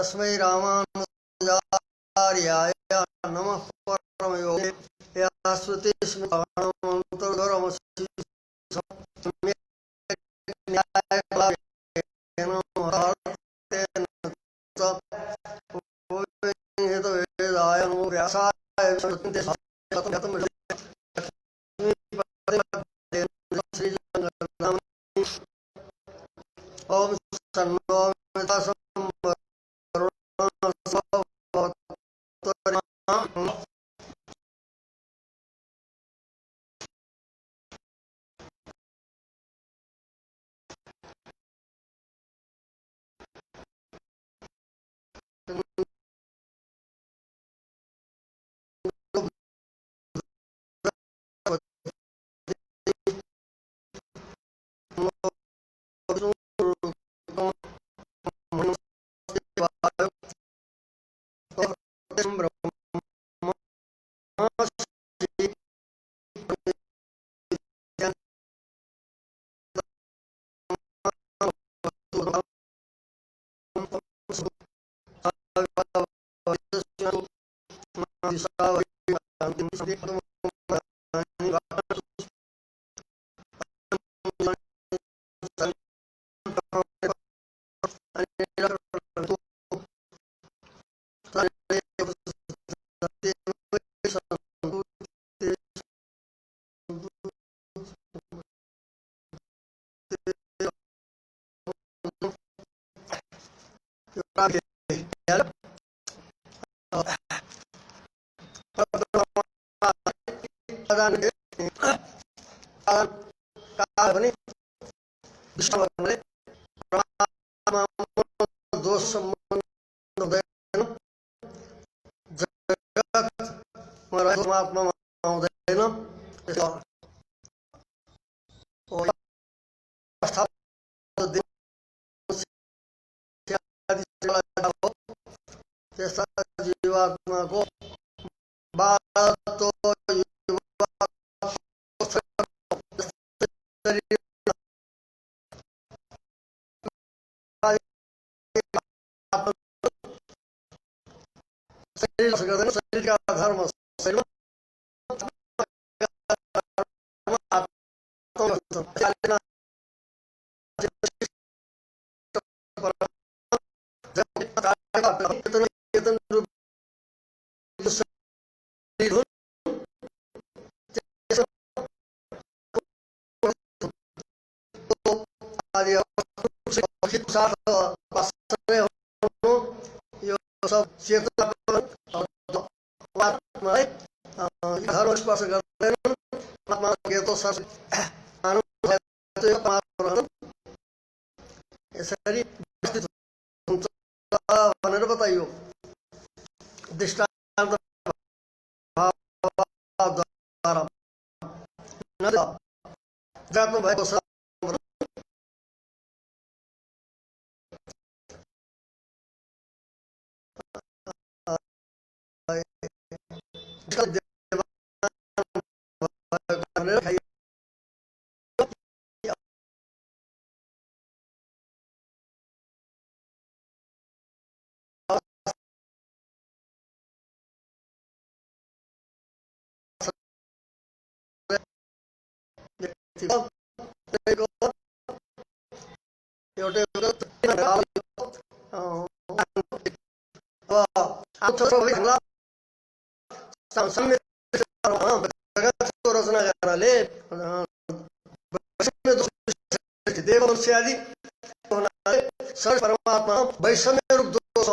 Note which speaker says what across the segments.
Speaker 1: तस्मै रामानुजार्याय नमः परमयोगे यः श्रुतिस्मृतिगुणमसीतेन महत्तेन च उपनिषद्वेदाय नमो व्यासाय ओम सन्नो जीवात्मा को तो शरीर का धर्म शरीर सब चेतना धर्म स्पर्श करते के तो सर शरीर बताइयो दृष्टांत द्वारा भाई रचना करनाले देववंशी सर्व परमात्मा वैषम्य रूप दोष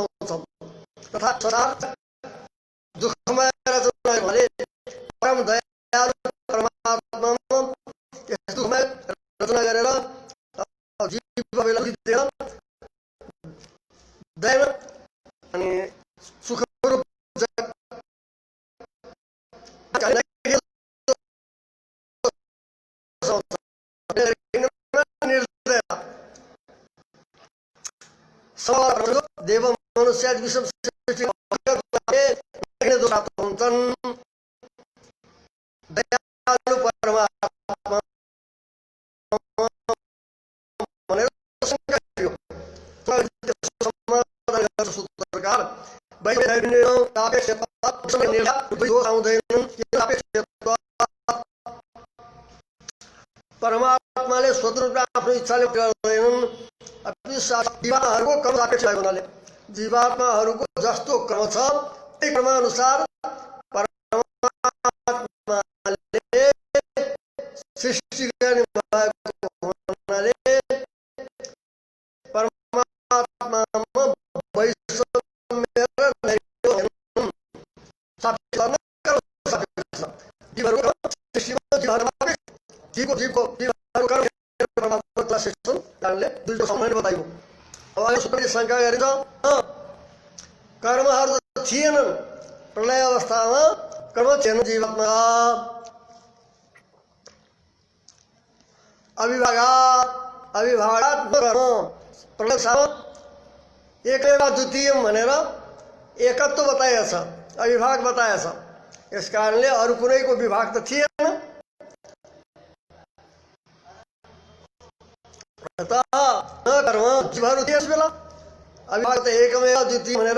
Speaker 1: तथा दुखमय रचना भने परम दयालु परमात्मा दुखमय रचना गरेर जीवलाई दिएर दया अनि सुख रूप देव मनुष्य विषम सृष्टि हुन्छन् दयालु परमात्मा भनेर हुँदैनन्। परमात्माले स्वतन्त्र रूपमा आफ्नो इच्छाले गर्दैनन्। जीवात्माहरूको कर्म सापेक्ष भएको हुनाले जीवात्माहरूको जस्तो कर्म छ त्यही कर्मअनुसार परमात्माले सृष्टि गर्ने भएको हुनाले परमात्मामा वैषम्य र नैर्गुण्य सापेक्ष जीवहरूको सृष्टिमा जीवहरूको परमात्मा श्रेष्ठ छन्। कारणले दुईको समानले बताइयो। अब यसरी शङ्का गरिन्छ कर्महरू त थिएनन्, प्रलय अवस्थामा कर्म थिएन जीवात्मा। अविभागात् कर्म प्रलय एकैवा द्वितीयम भनेर एकत्व बताएको छ, अविभाग बताएको छ। यस कारणले अरू कुनैको विभाग त थिएन। कर्म जीवहरू त्यस बेला अविभाग त एकमेव द्वितीय भनेर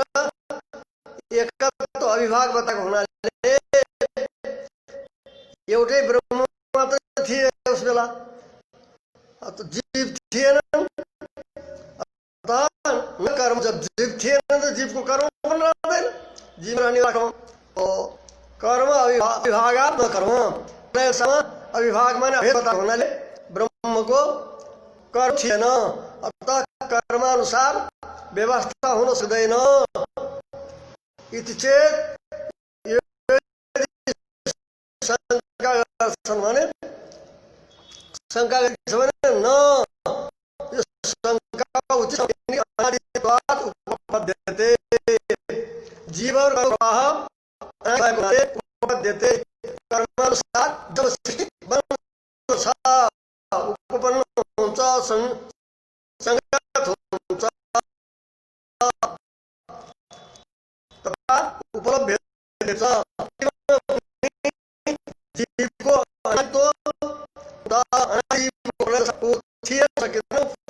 Speaker 1: एकत्व अविभाग बताएको हुनाले एउटै ब्रह्म मात्र थिए उस बेला, जीव थिएनन्। कर्म जब जीव थिएन त जीवको कर्म पनि रहँदैन। जीव रहने कर्म अविभागात् न कर्म अविभाग माने भेद बताएको हुनाले ब्रह्मको कर्म थिएन। अतः कर्मानुसार व्यवस्था हुन सक्दैन। इति चेत शङ्का गर्छन् भने न यो शङ्का उचित अनादित्वात् उपपद्यते। जीवहरूको प्रवाह उपपद्यते। कर्मानुसार जब सृष्टि बन्छ उपपन्न हुन्छ, संगत हुन्छ तथा उपलब्ध छ। जीवको अनादित्व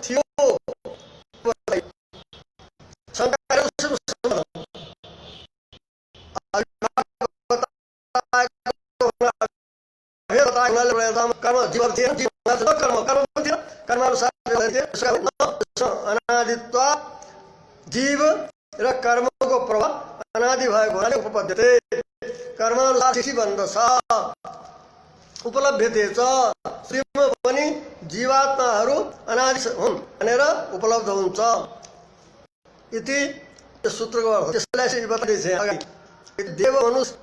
Speaker 1: थियो। अनादित्व जीव र कर्मको प्रभाव अनादि भएको हुनाले उपपद्यते। कर्मानुसार सृष्टि बन्दछ, उपलब्धते छ। श्रीमा पनि जीवात्माहरू अनादि हुन् भनेर उपलब्ध हुन्छ। इति सूत्रको अर्थ त्यसलाई बताइदिन्छ अगाडि। देव मनुष्य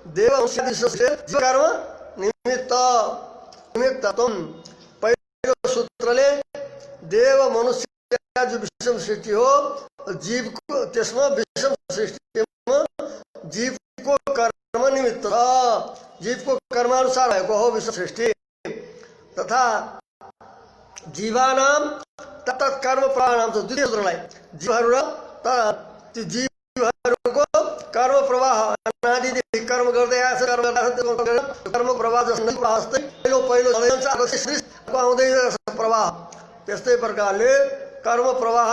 Speaker 1: कर्म निमित्तत्वम्। पहिलो सूत्रले देव मनुष्य जो विषम सृष्टि हो, जीवको त्यसमा विषम सृष्टिमा जीवको कर्म निमित्त र जीवको कर्मानुसार भएको हो विषम सृष्टि। तथा जीवानाम तत्त कर्म प्रवाहनाम छ द्वितीय सूत्रलाई। जीवहरू र त्यो जीवहरूको कर्म प्रवाह अनादिदेखि कर्म गर्दै आएछ, कर्म प्रवाह जस्तै पहिलो आउँदै प्रवाह। त्यस्तै प्रकारले कर्म प्रवाह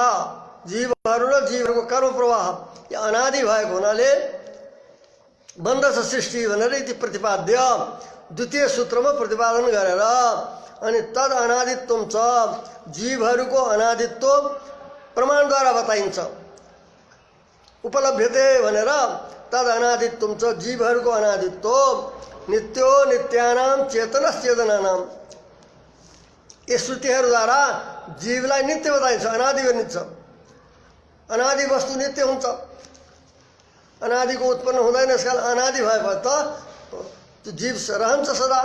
Speaker 1: जीवहरू र जीवहरूको कर्म प्रवाह अनादि भएको हुनाले बन्दछ सृष्टि भनेर इति प्रतिपाद्य द्वितीय सूत्रमा प्रतिपादन गरेर। अनि तद अनादित्वम छ। जीवहरूको अनादित्व प्रमाणद्वारा बताइन्छ। उपलब्धते भनेर तद अनादित्वम छ। जीवहरूको अनादित्व नित्यो नित्यानाम चेतनश्चेतनानाम। यस श्रुतिहरूद्वारा जीवलाई नित्य बताइन्छ, अनादि बनिन्छ। अनादि वस्तु नित्य हुन्छ, अनादिको उत्पन्न हुँदैन। यसकारण अनादि भएपछि त त्यो जीव रहन्छ सदा।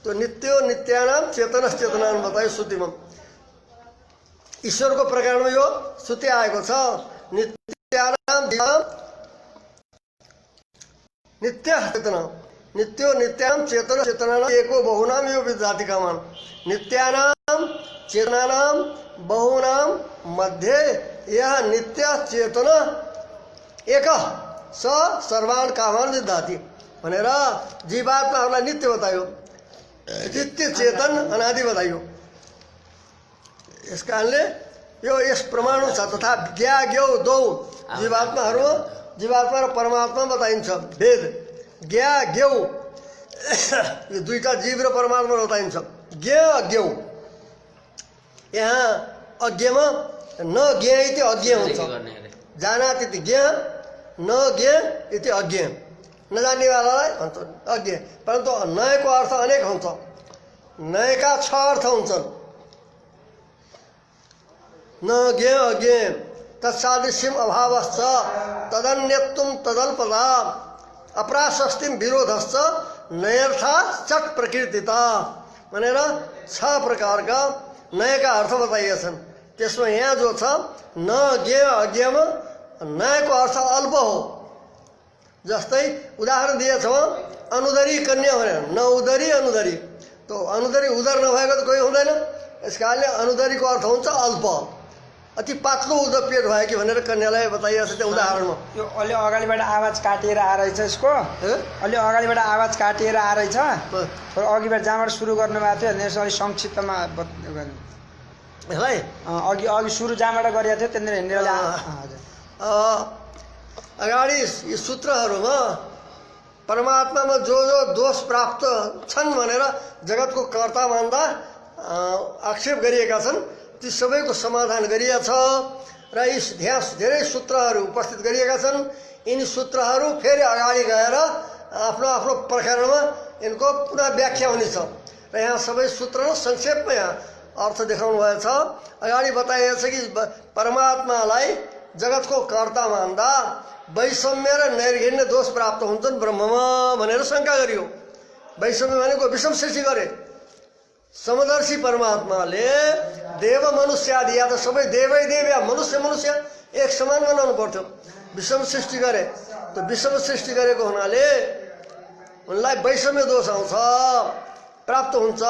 Speaker 1: त्यो नित्यो नित्यानाम चेतनश्चेतनानाम बतायो श्रुतिमा। ईश्वरको प्रकारमा यो श्रुति आएको छ। नित्य चेतना नित्यो नित्याम चेतन चेतनानाम एको बहुनाम यो विजातिकामान। नित्यानाम चेतनानाम बहुनाम मध्ये यह नित्य चेतन एक स सर्वान कामान विद्धाति भनेर जीवात्माहरूलाई नित्य बतायो, नित्य चेतन अनादि बताइयो। यस कारणले यो यस प्रमाण छ। तथा ज्ञाज्ञौ दौ जीवात्मा र परमात्मा बताइन्छ। भेद ज्ञा ज्ञेउ यो दुईटा जीव र परमात्मा बताइन्छ। ज्ञ अज्ञेउ, यहाँ अज्ञमा न ज्ञ इति अज्ञ हुन्छ, जानाति इति ज्ञ, न ज्ञ इति अज्ञ, नजान्नेवालालाई भन्छ अज्ञ। परन्तु नयको अर्थ अनेक हुन्छ, नयका 6 अर्थ हुन्छन्। न ज्ञ अज्ञ तत्सादृश्यम अभावश्च तदन्यत्वं तदल्पता अपराशस्तिम विरोधश्च नयर्था चट प्रकृतिता भनेर 6 प्रकारका नयका अर्थ बताइएछन्। त्यसमा यहाँ जो छ न ज्ञ अज्ञमा नयको अर्थ अल्प हो। जस्तै उदाहरण दिएछ अनुदरी कन्या भनेर, न उदरी अनुदरी, तो अनुदरी उदर नभएको त कोही हुँदैन। यस कारणले अनुदरीको अर्थ हुन्छ अल्प, अति पातलो उदर पेट भयो कि भनेर कन्यालाई बताइएको छ त्यो उदाहरणमा।
Speaker 2: यो अलि अगाडिबाट आवाज काटिएर आएछ यसको, अलि अगाडिबाट आवाज काटिएर आएछ, अघिबाट जहाँबाट सुरु गर्नुभएको थियो यसो अलि संक्षिप्तमा अघि अघि सुरु जहाँबाट गरेको थियो त्यहाँनिर हिँडेर
Speaker 1: अगाडि यी सूत्रहरूमा परमात्मामा जो जो दोष प्राप्त छन् भनेर जगतको कर्ता मान्दा आक्षेप गरिएका छन् ती सबैको समाधान गरिएको छ र यी धेरै सूत्रहरू उपस्थित गरिएका छन्। यिनी सूत्रहरू फेरि अगाडि गएर आफ्नो आफ्नो प्रकरणमा यिनको पुनः व्याख्या हुनेछ र यहाँ सबै सूत्र संक्षेपमा यहाँ अर्थ देखाउनु भएको छ। अगाडि बताइएको छ कि परमात्मालाई जगतको कर्ता मान्दा वैषम्य र नैर्घण्य दोष प्राप्त हुन्छन् ब्रह्ममा भनेर शङ्का गरियो। वैषम्य भनेको विषम सृष्टि गरे समदर्शी परमात्माले देव मनुष्य आदि या त सबै देवै देव या मनुष्य मनुष्य एक समान बनाउनु पर्थ्यो। विषम सृष्टि गरे, त विषम सृष्टि गरेको हुनाले उनलाई वैषम्य दोष आउँछ, प्राप्त हुन्छ।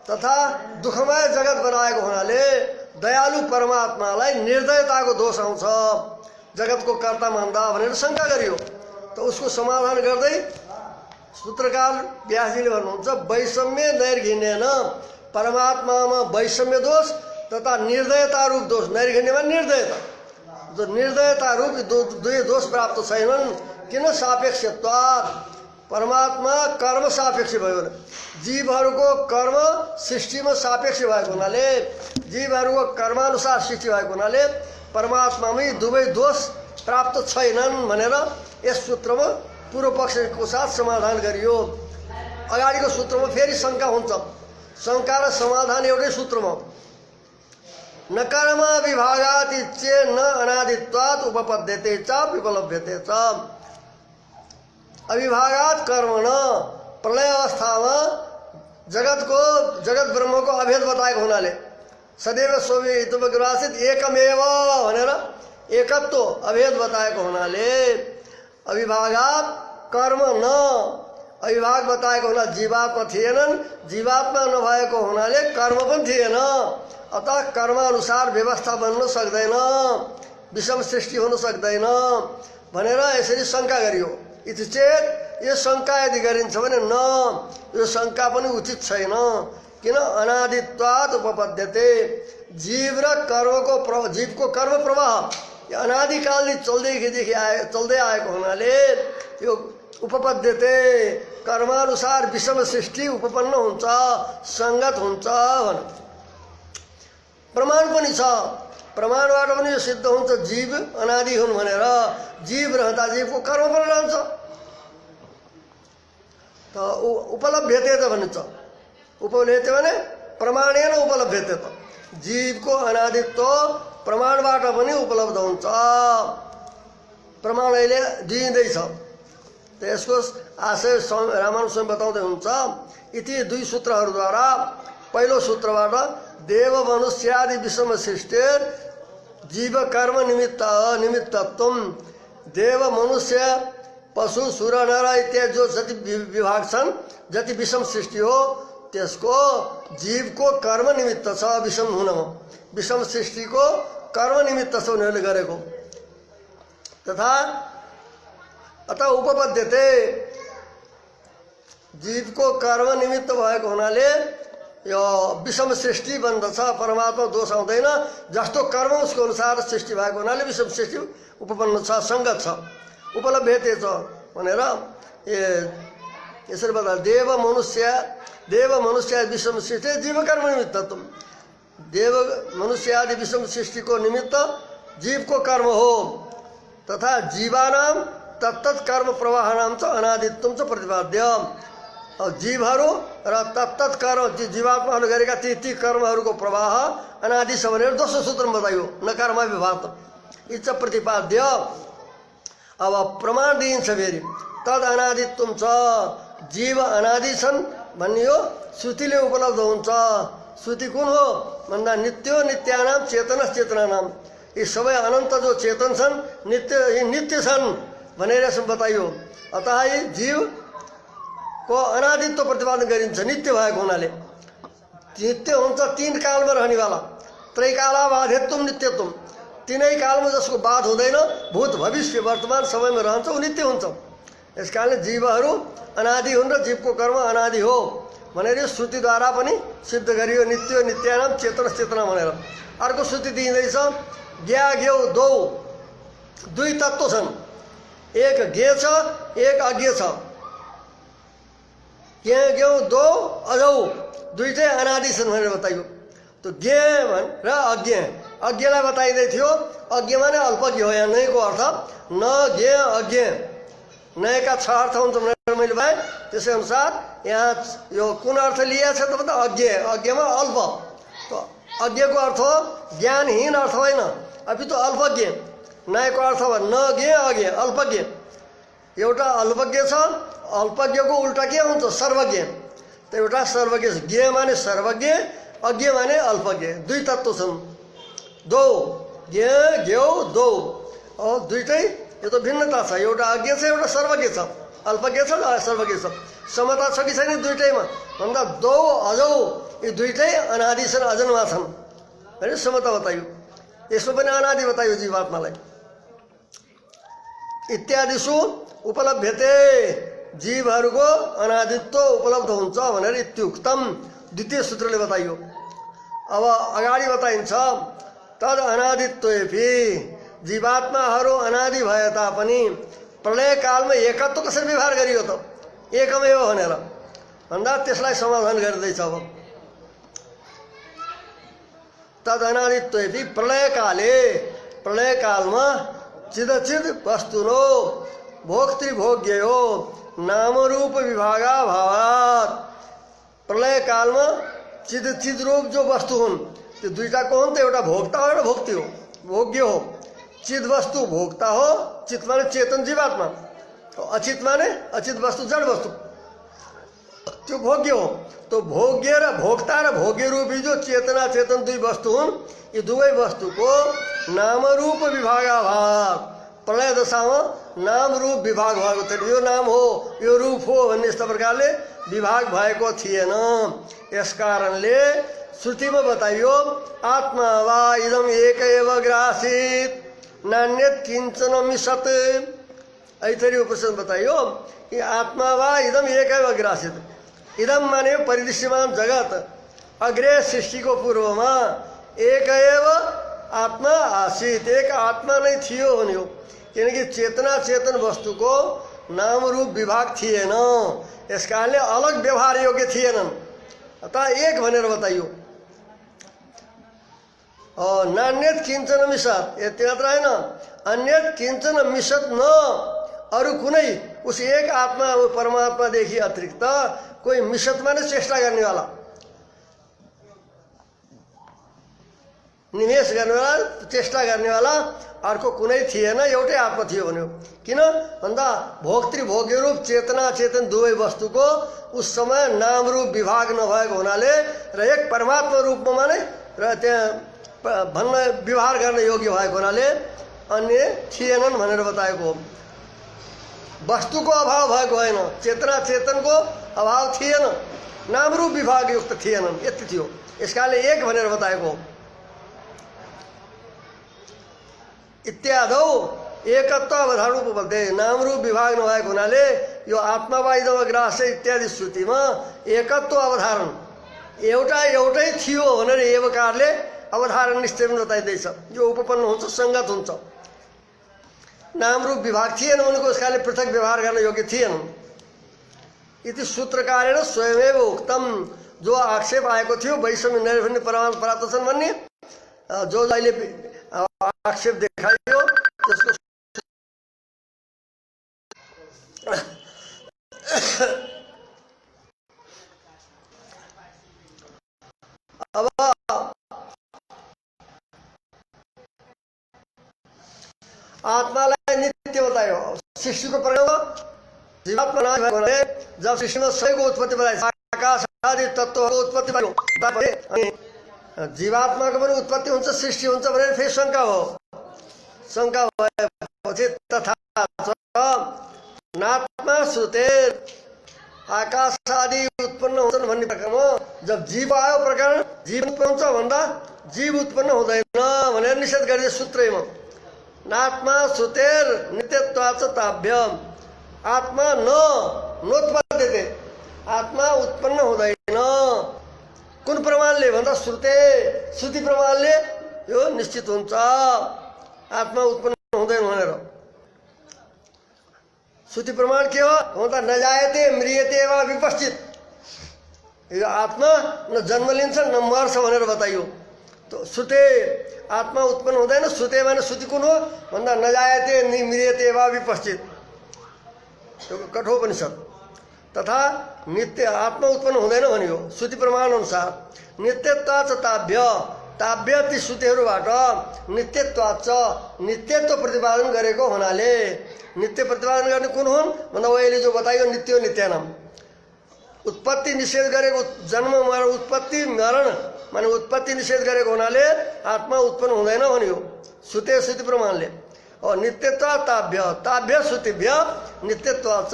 Speaker 1: तथा दुःखमय जगत बनाएको हुनाले दयालु परमात्मालाई निर्दयताको दोष आउँछ जगतको कर्ता मान्दा भनेर शङ्का गरियो। त उसको समाधान गर्दै सूत्रकार व्यासजीले भन्नुहुन्छ वैषम्य नैर्घण्येन परमात्मामा वैषम्य दोष तथा निर्दयता रूप दोष, नैर्घण्यमा निर्दयता, जो निर्दयता रूप दुई दोष प्राप्त छैनन्। किन सापेक्षत्वात्, परमात्मा कर्म सापेक्ष भयो, जीवहरूको कर्म सृष्टिमा सापेक्ष भएको हुनाले, जीवहरूको कर्मानुसार सृष्टि भएको हुनाले परमात्मामै दुवै दोष प्राप्त छैनन् भनेर यस सूत्रमा पूर्व पक्षको साथ समाधान गरियो। अगाडिको सूत्रमा फेरि शङ्का हुन्छ, शङ्का र समाधान एउटै सूत्रमा। न कर्म विभागात् इच्छे न अनादित्वात् उपपद्यते च विपलभ्यते च। अविभागात् कर्म न, प्रलय अवस्थामा जगत ब्रह्मको अभेद बताएको हुनाले सदैव सोभितुपग्रासित एकमेव भनेर एकत्व अभेद बताएको हुनाले अविभागात् कर्म न, अविभाग बताएको हुनाले जीवात्मा थिएनन्, जीवात्मा नभएको हुनाले कर्म पनि थिएन। अतः कर्मानुसार व्यवस्था बन्न सक्दैन, विषम सृष्टि हुन सक्दैन भनेर यसरी शङ्का गरियो। इति चेत यो शङ्का यदि गरिन्छ भने न, यो शङ्का पनि उचित छैन। किन अनादित्वात् उपपद्यते, जीव र कर्मको जीवको कर्म प्रवाह यो अनादिकालले चल्दै आएको हुनाले यो उपपद्यते कर्मानुसार विषम सृष्टि उपपन्न हुन्छ, सङ्गत हुन्छ भने प्रमाण पनि छ। प्रमाणबाट पनि यो सिद्ध हुन्छ जीव अनादि हुन् भनेर। जीव रहँदा जीवको कर्म पनि रहन्छ। त उपलभ्यते त भनिन्छ, उपलभ्यते भने प्रमाणेन उपलभ्यते त, जीवको अनादित्व प्रमाणबाट पनि उपलब्ध हुन्छ, प्रमाणले दिइँदैछ। त यसको आशय रामानुज स्वामी बताउँदै हुन्छ। यति दुई सूत्रहरूद्वारा पहिलो सूत्रबाट देव मनुष्यादि विषम सृष्टिर जीव कर्म निमित्तत्वम, देव मनुष्य पशु सुर नर इत्यादि जो जति विभाग छन्, जति विषम सृष्टि हो त्यसको जीवको कर्म निमित्त छ विषम हुनमा, विषम सृष्टिको कर्म निमित्त छ उनीहरूले गरेको। तथा अतः उपपद्यते, जीवको कर्म निमित्त भएको हुनाले यो विषम सृष्टि बन्दछ, परमात्मा दोष आउँदैन। जस्तो कर्म उसको अनुसार सृष्टि भएको हुनाले विषम सृष्टि उपपन्न छ, सङ्गत छ, उपलभ्यते छ भनेर यसरी बता देव मनुष्य विषम सृष्टि जीव कर्म निमित्त तुम देव मनुष्य आदि विषम सृष्टि को निमित्त जीव को कर्म हो तथा जीवानाम तत्त कर्म प्रवाह नाम च अनादित्वम च प्रतिपाद्य और जीवहरू र तत्त कर्म जीवात्माहरू गरेका ती कर्महरूको प्रवाह अनादि छ भनेर दोस्रो सूत्रमा बताइयो न कर्म विभाग इच्छ प्रतिपाद्य। अब प्रमाण दिइन्छ फेरि तद अनादित्वम छ जीव अनादि छन् भनियो श्रुतिले उपलब्ध हुन्छ। श्रुति कुन हो भन्दा नित्यो नित्यानाम चेतनानाम यी सबै अनन्त जो चेतन छन् नित्य छन् भनेर बताइयो। अतः यी जीवको अनादित्व प्रतिपादन गरिन्छ नित्य भएको हुनाले। नित्य हुन्छ तीन कालमा रहनेवाला त्रैकालाबाधित्वम नित्यत्वम तीनै कालमा जसको बाध हुँदैन भूत भविष्य वर्तमान समयमा रहन्छ ऊ नित्य हुन्छ। यस कारणले जीवहरू अनादि हुन् र जीवको कर्म अनादि हो भनेर यो श्रुतिद्वारा पनि सिद्ध गरियो नित्य नित्यानाम चेतना भनेर। अर्को श्रुति दिइँदैछ ज्ञा ज्ञौ दौ दुई तत्त्व छन् एक ज्ञ छ एक अज्ञ छ। ज्ञ ज्ञौ दौ अजौ दुईटै अनादि छन् भनेर बताइयो। त ज्ञ र अज्ञलाई बताइँदै थियो। अज्ञ माने अल्पज्ञ हो यहाँ नैको अर्थ न ज्ञ अज्ञ नयका छ अर्थ हुन्छ भनेर मैले भने त्यसै अनुसार यहाँ यो कुन अर्थ लिएको छ त भन्दा अज्ञमा अल्प त अज्ञको अर्थ हो ज्ञानहीन अर्थ होइन अपितु अल्पज्ञ। नयको अर्थ हो न ज्ञ अज्ञ अल्पज्ञ। एउटा अल्पज्ञ छ अल्पज्ञको उल्टा के हुन्छ सर्वज्ञ। त एउटा सर्वज्ञ ज्ञ माने सर्वज्ञ अज्ञ माने अल्पज्ञ दुई तत्त्व छन् दौ ज्ञ ज्ञौ दौ दुईटै यो त भिन्नता छ एउटा अज्ञ छ एउटा सर्वज्ञ छ अल्पज्ञ छ सर्वज्ञ छ। समता छ कि छैन दुईटैमा भन्दा दौ अजौ यी दुईटै अनादि छन् अजन्मा छन् भने समता बताइयो। यसमा पनि अनादि बताइयो जीवात्मालाई। इत्यादिषु उपलभ्यते जीवहरूको अनादित्व उपलब्ध हुन्छ भनेर इत्युक्तम द्वितीय सूत्रले बताइयो। अब अगाडि बताइन्छ तद अनादित्वेपि जीवात्माहरू अनादि भए तापनि प्रलय कालमा एकत्व कसरी व्यवहार गरियो त एकमेव भनेर भन्दा त्यसलाई समाधान गरिँदैछ। अब तद अनादित्वेपि प्रलय कालमा चिदचिद वस्तुनो भोक्तृभोग्यो नामरूप विभागाभावात् प्रलय कालमा चिद रूप जो वस्तु हुन् त्यो दुईटा को हुन् त एउटा भोक्ता हो एउटा भोक्ति हो भोग्य हो। चिद वस्तु भोक्ता हो चित माने चेतन जीवात्मा अचित माने अचित वस्तु जड़ वस्तु त्यो भोग्य हो। तो भोग्य र भोक्ता र भोग्य रूपी जो चेतना चेतन दुई वस्तु हुन् यी दुवै वस्तुको नामरूप विभागाभाव प्रलय दशामा नाम रूप विभाग भएको थियो। यो नाम हो यो रूप हो भन्ने यस्तो प्रकारले विभाग भएको थिएन। यस कारणले श्रुतिमा बताइयो आत्मा वा इदम एक एव ग्रासित नान्यत किंचन मिशत। ऐतरी उपनिषद बताइयो कि आत्मा वा इदम एक एव ग्रासित इदम माने परिदृश्यमान जगत अग्रे सृष्टि को पूर्व में एक एव आत्मा आसित एक आत्मा नहीं थियो भन्यो। किनकि चेतना चेतन वस्तु को नाम रूप विभाग थिएन यस कारणले अलग व्यवहार योग्य थिएनन्। अतः एक भनेर बताइयो। नान्यत किंचन मिशत यति मात्र हैन अन्यत किंचन मिशत न अरु कुनै उस एक आत्मा परमात्मा देखि अतिरिक्त कोई मिशत माने चेष्टा गर्ने वाला निवेश गर्नेवाला चेष्टा गर्नेवाला अर्को कुनै थिएन एउटै आत्मा थियो भन्यो। किन भन्दा भोक्तृभोग्य रूप चेतना चेतन दुवै वस्तुको उस समय नाम रूप विभाग नभएको हुनाले र एक परमात्मा रूपमा माने र त्यहाँ भन्न व्यवहार गर्न योग्य भएको हुनाले अन्य थिएनन् भनेर बताएको हो। वस्तुको अभाव भएको होइन चेतना चेतनको अभाव थिएन नाम रूप विभाग युक्त थिएनन् यति थियो। यसकारणले एक भनेर बताएको हो। इत्यादौ एकत्व अवधारण उपलब्धे नाम रूप विभाग नभएको हुनाले यो आत्मा वा इदम ग्रास्य इत्यादि श्रुतिमा एकत्व अवधारण एउटै थियो भनेर एवकारले अवधारण निश्चय बताइँदैछ। यो उपपन्न हुन्छ संगत हुन्छ। नाम रूप विभाग थिएन उनको उसकाले पृथक व्यवहार गर्न योग्य थिएन। इति सूत्रकारेण स्वयमेव उक्तम। जो आक्षेप आएको थियो वैषम्य नैर्भिन्न परमाणु प्राप्त छन् भन्ने, जो अहिले आक्षेप देखाइयो त्यसको अब आत्मालाई नित्य बतायो। सृष्टिको प्रयोग जीवात्मा नभए जब सृष्टिमा सबैको उत्पत्ति बताइन्छ, आकाश आदि तत्त्वको उत्पत्ति भयो, अनि जीवात्माको पनि उत्पत्ति हुन्छ सृष्टि हुन्छ भने फेरि शङ्का हो। शङ्का भएपछि तथा नात्मा श्रुते आकाश आदि उत्पन्न हुन्छन् भन्ने प्रकारमा जब जीव आयो प्रकरण जीव उत्पन्न हुन्छ भन्दा जीव उत्पन्न हुँदैन भनेर निषेध गरिदिए सूत्रैमा। नात्मा श्रुतेर नित्यत्वाच ताभ्यम। आत्मा नोत्पद्यते, आत्मा उत्पन्न हुँदैन। कुन प्रमाणले भन्दा श्रुते, श्रुति प्रमाणले यो निश्चित हुन्छ आत्मा उत्पन्न हुँदैन भनेर। श्रुति प्रमाण के हो भन्दा नजायते म्रियते वा विपश्चित। यो आत्मा न जन्म लिन्छ न मर्छ भनेर बताइयो। तो श्रुते आत्मा उत्पन्न हुँदैन। श्रुते माने श्रुति कुन हो भन्दा नजायते म्रियते वा विपश्चित, कठोपनिषद। तथा नित्य आत्मा उत्पन्न हुँदैन भनियो श्रुति प्रमाण अनुसार। नित्यत्वाच ताभ्य, ताभ्य ती श्रुतिहरूबाट नित्यत्वाच नित्यत्व प्रतिपादन गरेको हुनाले। नित्य प्रतिपादन गर्ने कुन हुन् भन्दा अहिले जो बताइयो नित्य नित्यानाम। उत्पत्ति निषेध गरेको, जन्म मरण उत्पत्ति मरण माने उत्पत्ति निषेध गरेको हुनाले आत्मा उत्पन्न हुँदैन भनियो श्रुते श्रुति प्रमाणले। और नित्यत्व ताभ्य, ताभ्य श्रुतिभ्य नित्यत्वाच,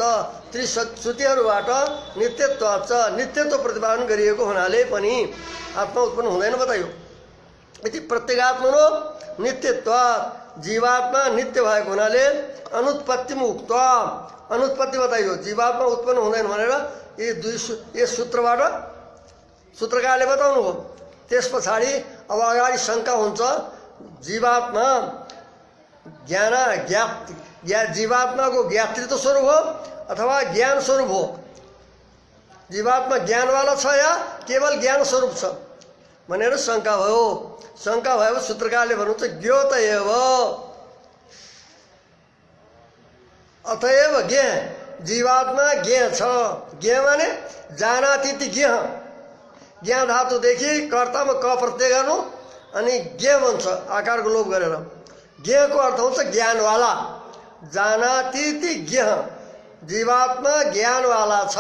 Speaker 1: ती श्रुतिहरूबाट नित्यत्वाच नित्यत्व प्रतिपादन गरिएको हुनाले पनि आत्मा उत्पन्न हुँदैन बताइयो। यति प्रत्येगात्मनो नित्यत्वात्, जीवात्मा नित्य भएको हुनाले अनुत्पत्ति मुक्त, अनुत्पत्ति बताइयो। जीवात्मा उत्पन्न हुँदैन भनेर यी सूत्रबाट सूत्रकारले बताउनु हो। त्यस पछाडि अब अगाडि शङ्का हुन्छ जीवात्मा जीवात्माको ज्ञातृत्व स्वरूप हो अथवा ज्ञान स्वरूप हो। जीवात्मा ज्ञानवाला छ या केवल ज्ञान स्वरूप छ भनेर शङ्का भयो। शङ्का भयो सूत्रकारले भन्नुहुन्छ ज्ञोत एव अतएव ज्ञ, जीवात्मा ज्ञ छ। ज्ञ माने जानातीति ज्ञ, ज्ञ धातुदेखि कर्तामा क प्रत्यय गर्नु अनि ज्ञ बन्छ आकारको लोप गरेर। ज्ञको अर्थ हुन्छ ज्ञानवाला। जानातीति ज्ञ, जीवात्मा ज्ञानवाला छ,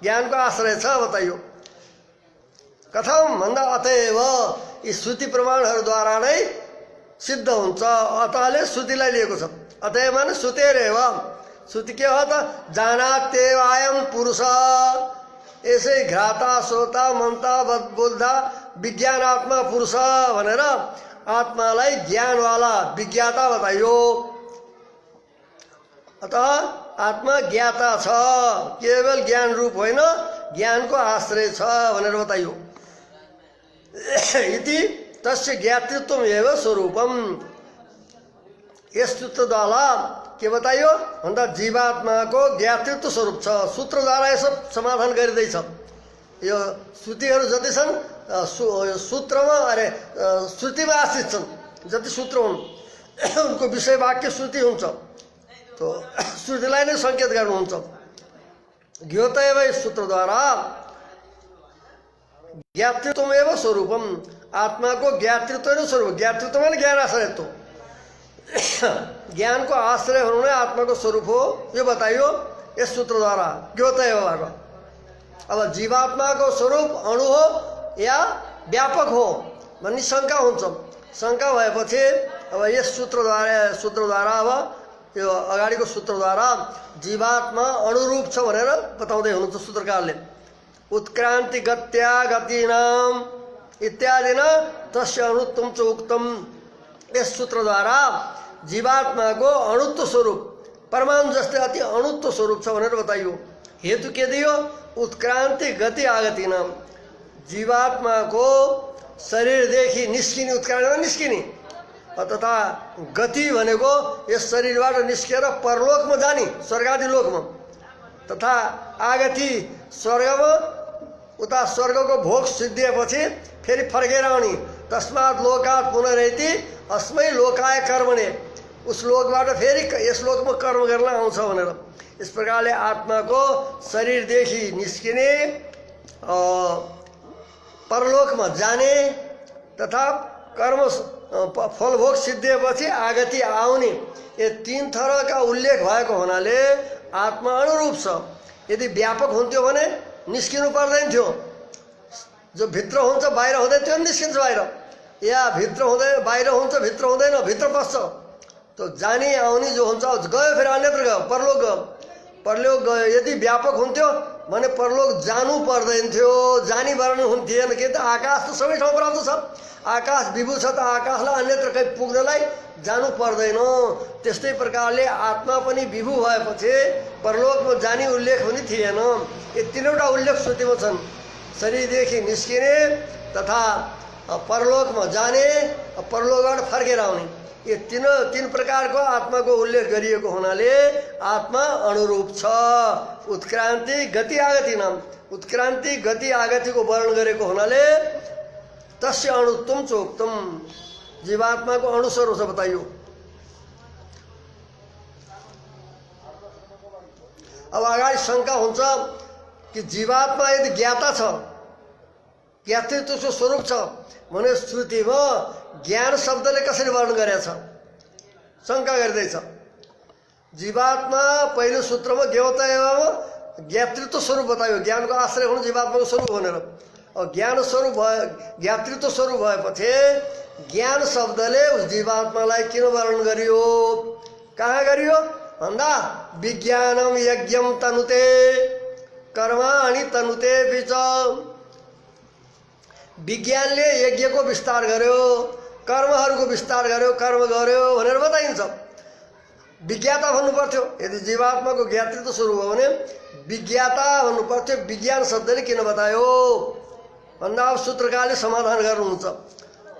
Speaker 1: ज्ञानको आश्रय छ बताइयो। कथम भन्दा अतएव यी श्रुति प्रमाणहरूद्वारा नै सिद्ध हुन्छ। अतले श्रुतिलाई लिएको छ। अतएव माने श्रुतेरेव। श्रुति के हो त जानात्येवायम पुरुष, यसै घ्राता श्रोता मनता बुद्धा विज्ञानात्मा पुरुष भनेर आत्मालाई ज्ञानवाला विज्ञाता बताइयो। अतः आत्मा ज्ञाता छ, केवल ज्ञान रूप होइन ज्ञानको आश्रय छ भनेर बताइयो। इति तस्य ज्ञातृत्वम एव स्वरूपम। यस सूत्रद्वारा के बताइयो भन्दा जीवात्माको ज्ञातृत्व स्वरूप छ। सूत्रद्वारा यसो समाधान गरिँदैछ। यो श्रुतिहरू जति छन् सूत्रमा श्रुतिमा आश्रित छन्। जति सूत्र हुन् उनको विषय वाक्य श्रुति हुन्छ। तो श्रुतिलाई नै सङ्केत गर्नुहुन्छ। ज्ञोत एव सूत्रद्वारा ज्ञातृत्वम एव स्वरूपम। आत्माको ज्ञातृत्व नै स्वरूप। ज्ञातृत्व माने ज्ञान आश्रयत्व, ज्ञानको आश्रय हुनु नै आत्माको स्वरूप हो। यो बताइयो यस सूत्रद्वारा ज्ञोत एवबाट। अब जीवात्माको स्वरूप अणु हो या व्यापक हो भन्ने शङ्का हुन्छ। शङ्का भएपछि अब यस सूत्रद्वारा अब यो अगाडिको सूत्रद्वारा जीवात्मा अणुरूप छ भनेर बताउँदै हुनुहुन्छ सूत्रकारले। उत्क्रान्ति गत्या गतिनाम इत्यादिना तस्य अणुत्वम च उक्तम। यस सूत्रद्वारा जीवात्माको अणुत्व स्वरूप परमाणु जस्तै अति अणुत्व स्वरूप छ भनेर बताइयो। हेतु के दियो? उत्क्रान्ति गति आगतिनाम। जीवात्माको शरीरदेखि निस्किने, उत्क्रान्तिमा निस्किने, तथा गति भनेको यस शरीरबाट निस्केर परलोकमा जाने, स्वर्गादि लोकमा। तथा आगति स्वर्गमा उता स्वर्गको भोग सिद्धिएपछि फेरि फर्केर आउने तस्मात् लोकात् पुनरैति अस्मै लोकाय कर्मणे उस लोकबाट फेरि यस लोकमा कर्म गर्न आउँछ भनेर। इस प्रकारले आत्माको शरीरदेखि निस्किने परलोकमा जाने तथा कर्म फलभोग सिद्धिएपछि आगति आउने ये तीन थरका उल्लेख भएको हुनाले आत्मा अनुरूप छ। यदि व्यापक हुन्थ्यो भने निस्किनु पर्दैन थियो। जो भित्र हुन्छ बाहिर हुँदैन त्यो निस्किन्छ बाहिर, या भित्र हुँदैन बाहिर हुन्छ भित्र हुँदैन भित्र पस्छ। तो जाने आउने जो हुन्छ गयो फेरि अन्यत्र गयो परलोक गयो। परलोक गयो यदि व्यापक हुन्थ्यो भने परलोक जानु पर्दैन थियो, जानी वर्णन हुन्थेन। के त आकाश त सबै ठाउँ प्राप्त छ, आकाश विभू छ त आकाशलाई अन्यत्र कहीँ पुग्नलाई जानु पर्दैन। त्यस्तै प्रकारले आत्मा पनि विभू भएपछि परलोकमा जाने उल्लेख पनि थिएन। ये तीनवटा उल्लेख श्रुतिमा छन्, शरीरदेखि निस्किने तथा परलोकमा जाने परलोकबाट फर्केर आउने। ये तीन प्रकारको आत्माको उल्लेख गरिएको हुनाले आत्मा अनुरूप छ। उत्क्रान्ति गति आगति नाम उत्क्रान्ति गति आगतिको वर्णन गरेको हुनाले तस्य अणुत्वम चोक्तम जीवात्माको अणुस्वरूप छ बताइयो। अब अगाडि शङ्का हुन्छ कि जीवात्मा यदि ज्ञाता छ ज्ञातृत्वको स्वरूप छ भने श्रुतिमा ज्ञान शब्दले कसरी वर्णन गरेछ शङ्का गर्दैछ। जीवात्मा पहिलो सूत्रमा ज्ञाता एवं ज्ञातृत्व स्वरूप बतायो, ज्ञानको आश्रय हुनु जीवात्माको स्वरूप भनेर। अब ज्ञान स्वरूप भयो ज्ञातृत्व स्वरूप भएपछि ज्ञान शब्दले उस जीवात्मालाई किन वर्णन गरियो, कहाँ गरियो भन्दा विज्ञानम यज्ञम तनुते कर्माणि तनुते बीच विज्ञानले यज्ञको विस्तार गर्यो कर्महरूको विस्तार गर्यो कर्म गर्यो भनेर बताइन्छ। विज्ञाता भन्नु पर्थ्यो, यदि जीवात्माको ज्ञातृत्व स्वरूप हो भने विज्ञाता भन्नु पर्थ्यो। विज्ञान शब्दले किन बतायो भन्दा अब सूत्रकारले समाधान गर्नुहुन्छ।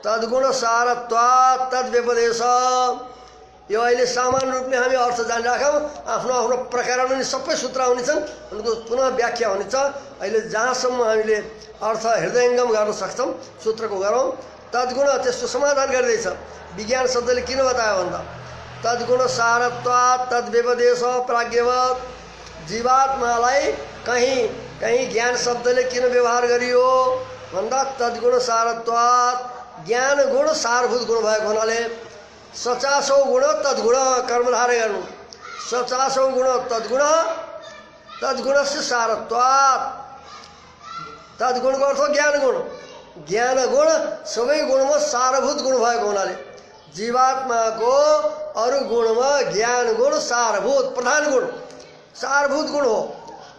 Speaker 1: तद्गुण सारत्वात् तद्व्यपदेश। यो अहिले सामान्य रूपले हामी अर्थ जानिराखौँ, आफ्नो आफ्नो प्रकरण पनि सबै सूत्र आउने छन्, उनको पुनः व्याख्या हुनेछ। अहिले जहाँसम्म हामीले अर्थ हृदयङ्गम गर्न सक्छौँ सूत्रको गरौँ। तद्गुण त्यसको समाधान गर्दैछ। विज्ञान शब्दले किन बतायो भन्दा तद्गुण सारत्वात् तद्व्यपदेश प्राज्ञवत्। जीवात्मालाई कहीँ कहीँ ज्ञान शब्दले किन व्यवहार गरियो भन्दा तद्गुण सारत्वात् ज्ञान गुण सारभूत गुण भएको हुनाले 50औं गुण तद्गुण कर्मधारय गर्नु 50औं गुण तद्गुण तद्गुणस्य सारत्वात्। तद्गुणको अर्थ ज्ञान गुण, ज्ञान गुण सबै गुणमा सारभूत गुण भएको हुनाले जीवात्माको अरू गुणमा ज्ञान गुण सारभूत प्रधान गुण सारभूत गुण हो।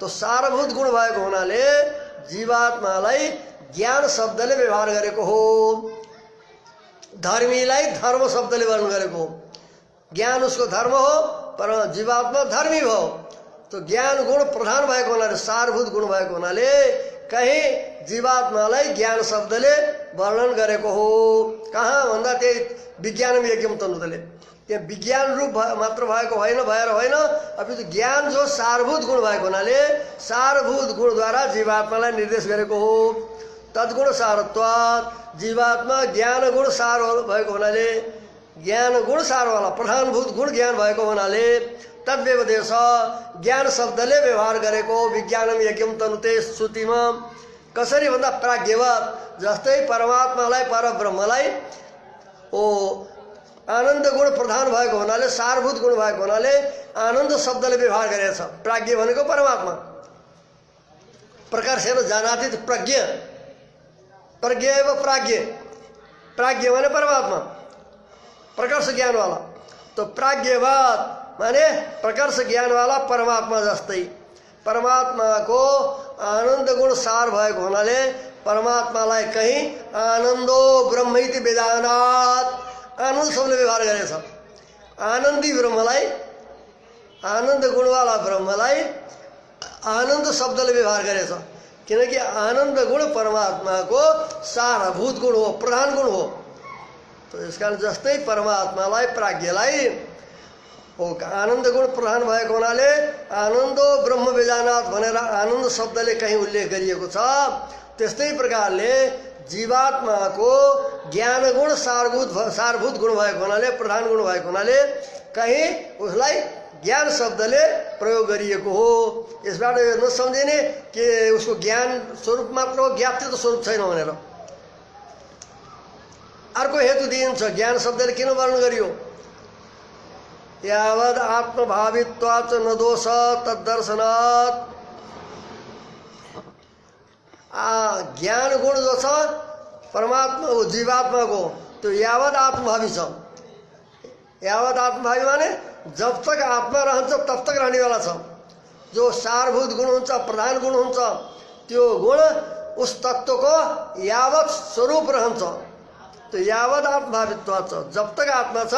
Speaker 1: तो सारभूत गुण भएको हुनाले जीवात्मालाई ज्ञान शब्दले व्यवहार गरेको हो। धर्मीलाई धर्म शब्दले वर्णन गरेको हो। ज्ञान उसको धर्म हो पर जीवात्मा धर्मी भयो। तो ज्ञान गुण प्रधान भएको हुनाले सारभूत गुण भएको हुनाले कहीं जीवात्मालाई ज्ञान शब्दले वर्णन गरेको हो। कहाँ भन्दा त्यही विज्ञानम यज्ञम तनुतले त्यहाँ विज्ञान रूप मात्र भएको होइन भएर होइन, अपितु ज्ञान जो सारभूत गुण भएको हुनाले सारभूत गुणद्वारा जीवात्मालाई निर्देश गरेको हो। तद्गुण सारत्वात् जीवात्मा ज्ञान गुण सार भएको हुनाले ज्ञान गुण सारवाला प्रधानभूत गुण ज्ञान भएको हुनाले तद्व्यपदेश ज्ञान शब्दले व्यवहार गरेको। विज्ञानम यज्ञम तनुते श्रुतिमा कसरी भन्दा प्राज्ञवत् जस्तै परमात्मालाई परब्रह्मलाई ओ आनन्द गुण प्रधान भएको हुनाले सारभूत गुण भएको हुनाले आनन्द शब्दले व्यवहार गरेको छ। प्राज्ञ भनेको परमात्मा प्रकर्षेण जानाति प्रज्ञ प्रज्ञ एवं प्राज्ञ प्राज्ञ माने परमात्मा प्रकर्ष ज्ञान वाला। तो प्राज्ञवत् माने प्रकर्ष ज्ञान वाला परमात्मा जस्तै परमात्माको आनन्द गुण सार भएको हुनाले परमात्मालाई कहीं आनन्दो ब्रह्मैति वेदानात् आनन्द शब्दले व्यवहार गरेको छ। आनन्दी ब्रह्मलाई आनन्द गुणवाला ब्रह्मलाई आनन्द शब्दले व्यवहार गरेको छ, किनकि आनन्द गुण परमात्माको सारभूत गुण हो प्रधान गुण हो। तो इस कारण जस्तै परमात्मालाई प्राज्ञलाई हो आनन्द गुण प्रधान भएको हुनाले आनन्दो ब्रह्म बेजानाथ भनेर आनन्द शब्दले कहीँ उल्लेख गरिएको छ। त्यस्तै प्रकारले जीवात्माको ज्ञान गुण सारभूत गुण भएको हुनाले प्रधान गुण भएको हुनाले कहीँ उसलाई ज्ञान शब्दले प्रयोग गरिएको हो। यसबाट यो नसम्झिने कि उसको ज्ञान स्वरूप मात्र हो, ज्ञातृत्व स्वरूप छैन भनेर। अर्को हेतु दिइन्छ ज्ञान शब्दले किन वर्णन गरियो। यावद आत्मभावित्वाच न दोष तद्दर्शनात्। ज्ञान गुण जो छ परमात्मा जीवात्माको त्यो यावद आत्मभावी छ। यावद आत्मभावी माने जब तक आत्मा रहन्छ तब तक रहनेवाला छ। जो सारभूत गुण हुन्छ प्रधान गुण हुन्छ त्यो गुण उस तत्त्वको यावत स्वरूप रहन्छ। त्यो यावद आत्मभावित्व छ, जब तक आत्मा छ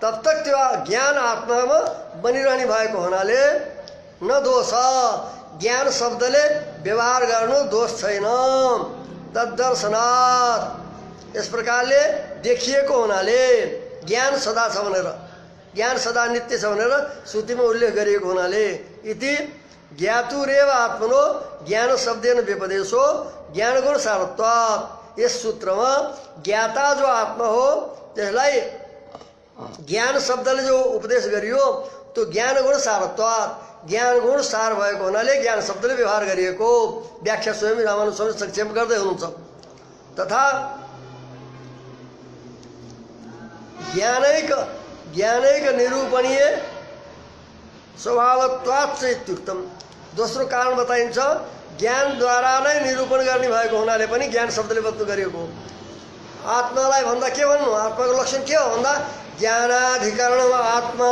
Speaker 1: तब तक त्यो ज्ञान आत्मामा बनिरहने भएको हुनाले न दोष। ज्ञान शब्दले व्यवहार गर्नु दोष छैन। तद्दर्शनात् यस प्रकारले देखिएको हुनाले ज्ञान सदा छ भनेर, ज्ञान सदा नित्य छ भनेर श्रुतिमा उल्लेख गरिएको हुनाले इति ज्ञातुरेव आत्मनो ज्ञान शब्देन व्यपदेशो ज्ञान गुण सारत्वात्। यस सूत्रमा ज्ञाता जो आत्मा हो त्यसलाई ज्ञान शब्दले जो उपदेश गरियो त्यो ज्ञान गुण सारत्वात्, ज्ञान गुण सार भएको हुनाले ज्ञान शब्दले व्यवहार गरिएको व्याख्या स्वयं रामानुज स्वामी संक्षेप गर्दै हुनुहुन्छ। तथा ज्ञानैक निरूपणीय स्वभावत्वात् इत्युक्तम। दोस्रो कारण बताइन्छ ज्ञानद्वारा नै निरूपण गर्ने भएको हुनाले पनि ज्ञान शब्दले बत्नु गरिएको। आत्मालाई भन्दा के भन्नु, आत्माको लक्षण के हो भन्दा ज्ञानाधिकरणमा आत्मा।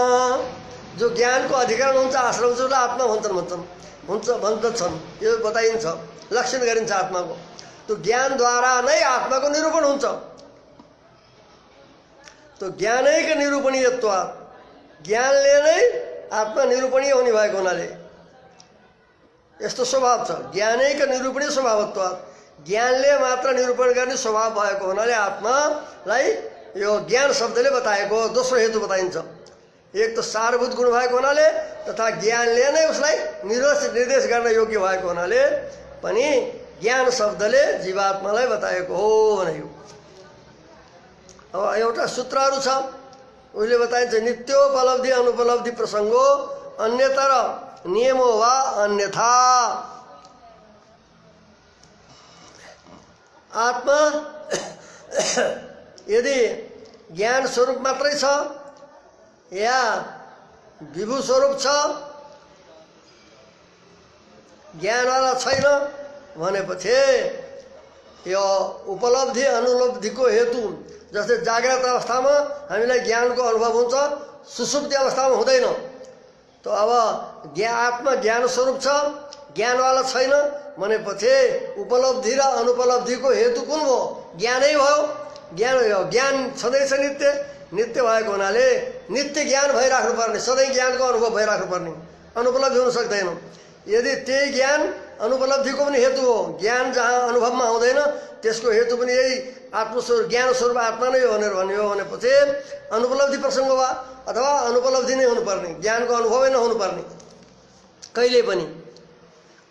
Speaker 1: जो ज्ञानको अधिकरण हुन्छ आश्रम उसलाई आत्मा भन्छन् यो बताइन्छ, लक्षण गरिन्छ आत्माको। त्यो ज्ञानद्वारा नै आत्माको निरूपण हुन्छ। तो ज्ञानैक निरूपणीयत्व, ज्ञानले नै आत्मा निरूपणीय हुने भएको हुनाले यस्तो स्वभाव छ। ज्ञानैक निरूपणीय स्वभावत्व, ज्ञानले मात्र निरूपण गर्ने स्वभाव भएको हुनाले आत्मालाई यो ज्ञान शब्दले बताएको दोस्रो हेतु बताइन्छ। एक त सारभूत गुण भएको हुनाले तथा ज्ञानले नै उसलाई निर्देश गर्न योग्य भएको हुनाले पनि ज्ञान शब्दले जीवात्मालाई बताएको हो भनेको। अब एउटा सूत्रहरू छ उसले बताइन्छ नित्योपलब्धि अनुपलब्धि प्रसङ्गो अन्यतर नियमो वा अन्यथा। आत्मा यदि ज्ञान स्वरूप मात्रै छ या विभू स्वरूप छ, ज्ञानवाला छैन भनेपछि यो उपलब्धि अनुपलब्धिको हेतु जस्तै जाग्रत अवस्थामा हामीलाई ज्ञानको अनुभव हुन्छ, सुसुप्ति अवस्थामा हुँदैन। त अब आत्मा ज्ञान स्वरूप छ, ज्ञानवाला छैन भनेपछि उपलब्धि र अनुपलब्धिको हेतु कुन भयो? ज्ञानै भयो। ज्ञान छँदैछ नित्य भएको हुनाले नित्य ज्ञान भइराख्नु पर्ने, सधैँ ज्ञानको अनुभव भइराख्नु पर्ने, अनुपलब्धि हुन सक्दैन। यदि त्यही ज्ञान अनुपलब्धिको पनि हेतु हो, ज्ञान जहाँ अनुभवमा आउँदैन त्यसको हेतु पनि यही आत्मस्वरूप ज्ञान स्वरूप आत्मा नै हो भनेर भन्यो भनेपछि अनुपलब्धि प्रसङ्ग वा अथवा अनुपलब्धि नै हुनुपर्ने, ज्ञानको अनुभवै नहुनुपर्ने कहिले पनि।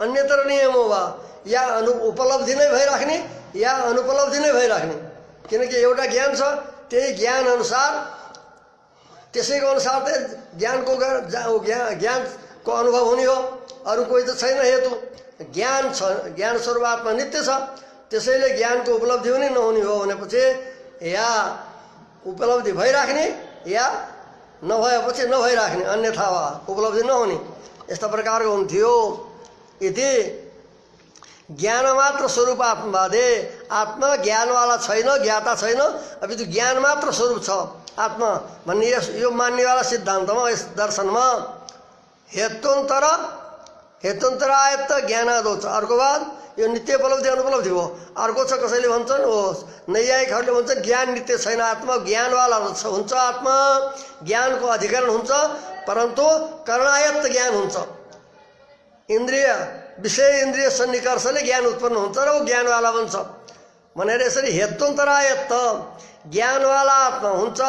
Speaker 1: अन्यतर नियम हो वा या उपलब्धि नै भइराख्ने या अनुपलब्धि नै भइराख्ने, किनकि एउटा ज्ञान छ त्यही ज्ञान अनुसार त्यसैको अनुसार त ज्ञानको अनुभव हुने हो, अरू कोही त छैन हेतु। ज्ञान छ, ज्ञान स्वरूप आत्मा नित्य छ, त्यसैले ज्ञानको उपलब्धि हुने नहुने हो भनेपछि या उपलब्धि भइराख्ने या नभएपछि नभइराख्ने, अन्यथा वा उपलब्धि नहुने, यस्ता प्रकारको हुन्थ्यो। यदि ज्ञान मात्र स्वरूप आत्मवादे, आत्मा ज्ञानवाला छैन, ज्ञाता छैन, अब त्यो ज्ञान मात्र स्वरूप छ आत्मा भन्ने यो मान्नेवाला सिद्धान्तमा यस दर्शनमा हेतुन्तर आयत्त ज्ञानादो छ। अर्को बात यो नित्य उपलब्धि अनुपलब्धि हो। अर्को छ कसैले भन्छन् नैयायिकहरूले भन्छन् ज्ञान नित्य छैन, आत्मा ज्ञानवाला हुन्छ, आत्मा ज्ञानको अधिकरण हुन्छ परन्तु करणायत्त ज्ञान हुन्छ। इन्द्रिय विषय इन्द्रिय सन्निकर्षले ज्ञान उत्पन्न हुन्छ र ऊ ज्ञानवाला बन्छ भनेर यसरी हेतुन्तरायत्त ज्ञानवाला आत्मा हुन्छ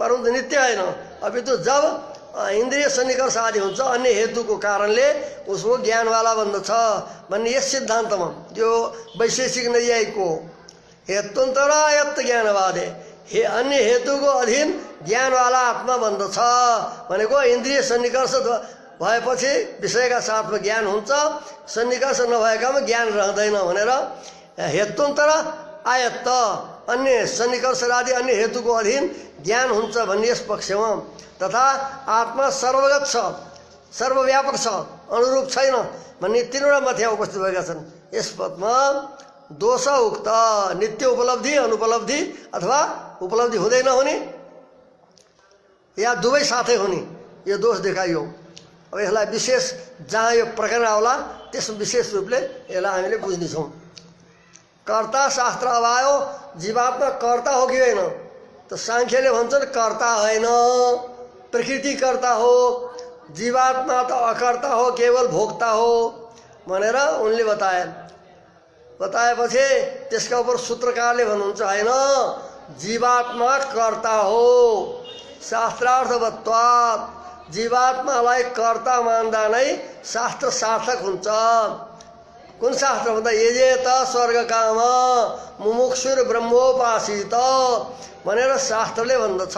Speaker 1: परन्तु नित्य होइन। अपितु जब इन्द्रिय सन्निकर्ष आदि हुन्छ अन्य हेतुको कारणले उसको ज्ञानवाला बन्दछ भन्ने यस सिद्धान्तमा जो वैशेषिक नैयायिकको हेतुन्तरायत्त ज्ञानवादे अन्य हेतुको अधीन ज्ञानवाला आत्मा बन्दछ भनेको इन्द्रिय सन्निकर्ष भएपछि विषयका साथमा ज्ञान हुन्छ, सन्निकर्ष नभएकामा ज्ञान रहँदैन भनेर हेतुन्तर आयत्त अन्य सन्निकर्ष आदि अन्य हेतुको अधीन ज्ञान हुन्छ भन्ने यस पक्षमा तथा आत्मा सर्वगत छ, सर्वव्यापक छ, अनुरूप छैन भन्ने तीनवटा मथ्या उपस्थित भएका छन्। यस पदमा दोष उक्त नित्य उपलब्धि, अनुपलब्धि अथवा उपलब्धि हुँदै नहुने या दुवै साथै हुने यो दोष देखाइयो। अब यसलाई विशेष जहाँ यो प्रकरण आउला त्यसमा विशेष रूपले यसलाई हामीले बुझ्नेछौँ। कर्ता शास्त्र अभायो जीवात्मा कर्ता हो कि होइन त सांख्यले भन्छन् कर्ता होइन, प्रकृति कर्ता हो, जीवात्मा त अकर्ता हो, केवल भोक्ता हो भनेर उनले बताएपछि त्यसका उपर सूत्रकारले भन्नुहुन्छ होइन, जीवात्मा कर्ता हो, शास्त्रार्थवत्वात् जीवात्मालाई कर्ता मान्दा नै शास्त्र सार्थक हुन्छ। कुन शास्त्र भन्दा यजेत स्वर्गकाम मुमुक्षुर ब्रह्मोपासित भनेर शास्त्रले भन्दछ।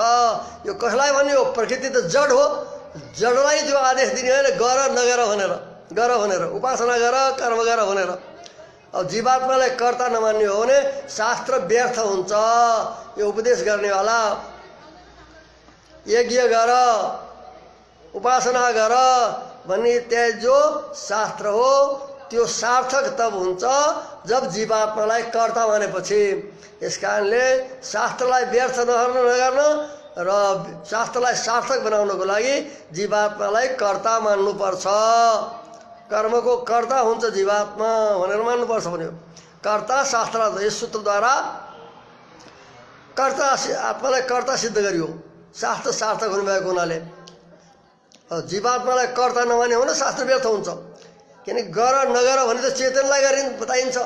Speaker 1: यो कसलाई भन्ने हो? प्रकृति त जड हो, जडलाई जो आदेश दिने होइन गर नगर भनेर उपासना गर कर्म गर भनेर। अब जीवात्मालाई कर्ता नमान्ने हो भने शास्त्र व्यर्थ हुन्छ। यो उपदेश गर्नेवाला यज्ञ गर उपासना गर भन्ने त्यहाँ जो शास्त्र हो त्यो सार्थक तब हुन्छ जब जीवात्मालाई कर्ता मानेपछि। यस कारणले शास्त्रलाई व्यर्थ नगर्न र शास्त्रलाई सार्थक बनाउनको लागि जीवात्मालाई कर्ता मान्नुपर्छ। कर्मको कर्ता हुन्छ जीवात्मा भनेर मान्नुपर्छ भन्यो। कर्ता शास्त्र यस सूत्रद्वारा कर्ता आत्मालाई कर्ता सिद्ध गरियो, शास्त्र सार्थक हुनुभएको हुनाले। जीवात्मालाई कर्ता नमाने हो भने शास्त्र व्यर्थ हुन्छ। किनकि गर नगर भने त चेतनलाई बताइन्छ,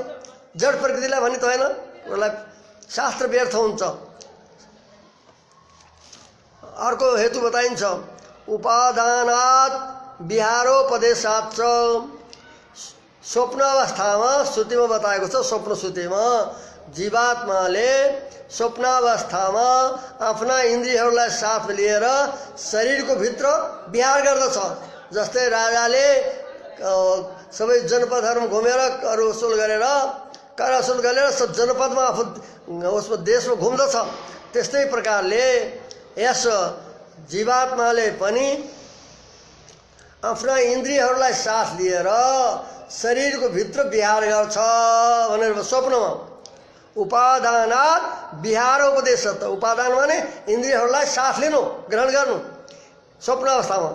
Speaker 1: जड प्रकृतिलाई भने त होइन, उसलाई शास्त्र व्यर्थ हुन्छ। अर्को हेतु बताइन्छ उपादानात् विहारोपदेशात् च स्वप्न अवस्थामा श्रुतिमा बताएको छ। स्वप्न श्रुतिमा जीवात्माले स्वप्नावस्थामा आफ्ना इन्द्रियहरूलाई साथ लिएर शरीरको भित्र विहार गर्दछ। जस्तै राजाले सबै जनपदहरूमा घुमेर कर वसुल गरेर सब जनपदमा आफू उसमा देशमा घुम्दछ। त्यस्तै प्रकारले यस जीवात्माले पनि आफ्ना इन्द्रियहरूलाई साथ लिएर शरीरको भित्र विहार गर्छ भनेर स्वप्नमा। उपादानात् विहार उपदेश त उपादान माने इन्द्रियहरूलाई साथ लिनु, ग्रहण गर्नु स्वप्न अवस्थामा।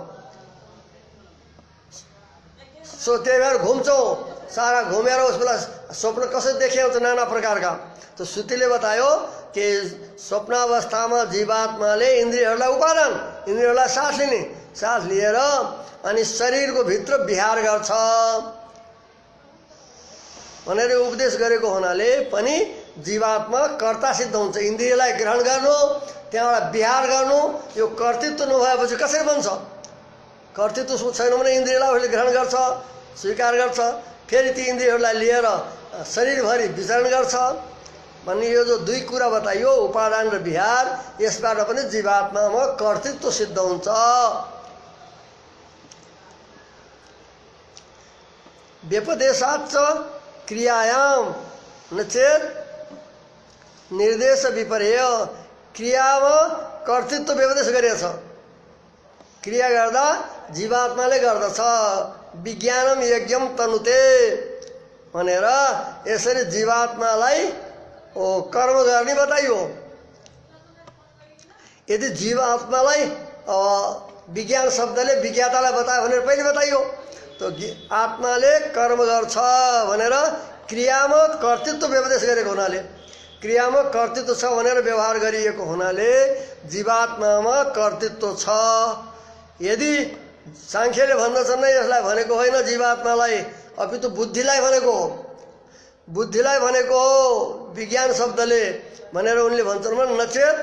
Speaker 1: सो त्यही भएर घुम्छौँ, सारा घुमेर उस बेला स्वप्न कसरी देखिन्छ नाना प्रकारका। तो श्रुतिले बतायो कि स्वप्नावस्थामा जीवात्माले इन्द्रियहरूलाई उपादान, इन्द्रियहरूलाई साथ लिएर अनि शरीरको भित्र विहार गर्छ भनेर उपदेश गरेको हुनाले पनि जीवात्मा कर्ता सिद्ध हुन्छ। इन्द्रियलाई ग्रहण गर्नु, त्यहाँबाट विहार गर्नु, यो कर्तृत्व नभएपछि कसरी बन्छ? कर्तृत्व छैन भने इन्द्रियलाई उसले ग्रहण गर्छ, स्वीकार गर्छ, फेरि ती इन्द्रियहरूलाई लिएर शरीरभरि विचरण गर्छ भन्ने यो जो दुई कुरा बताइयो उपादान र विहार, यसबाट पनि जीवात्मामा कर्तृत्व सिद्ध हुन्छ। व्यपदेशात् क्रियायाम नचेत निर्देश विपर्य। क्रियामा कर्तृत्व व्यपदेश गरिएको छ, क्रिया गर्दा जीवात्माले गर्दछ। विज्ञानम यज्ञम तनुते भनेर यसरी जीवात्मालाई कर्म गर्ने बताइयो। यदि जीवात्मालाई विज्ञान शब्दले विज्ञातालाई बतायो भनेर पहिले बताइयो, तो आत्माले कर्म गर्छ भनेर क्रियामा कर्तृत्व व्यपदेश गरेको हुनाले, क्रियामा कर्तृत्व छ भनेर व्यवहार गरिएको हुनाले जीवात्मामा कर्तृत्व छ। यदि सांख्यले भन्दछन् नै यसलाई भनेको होइन जीवात्मालाई, अपितु बुद्धिलाई भनेको हो, बुद्धिलाई भनेको हो विज्ञान शब्दले भनेर उनले भन्छन्। नचेत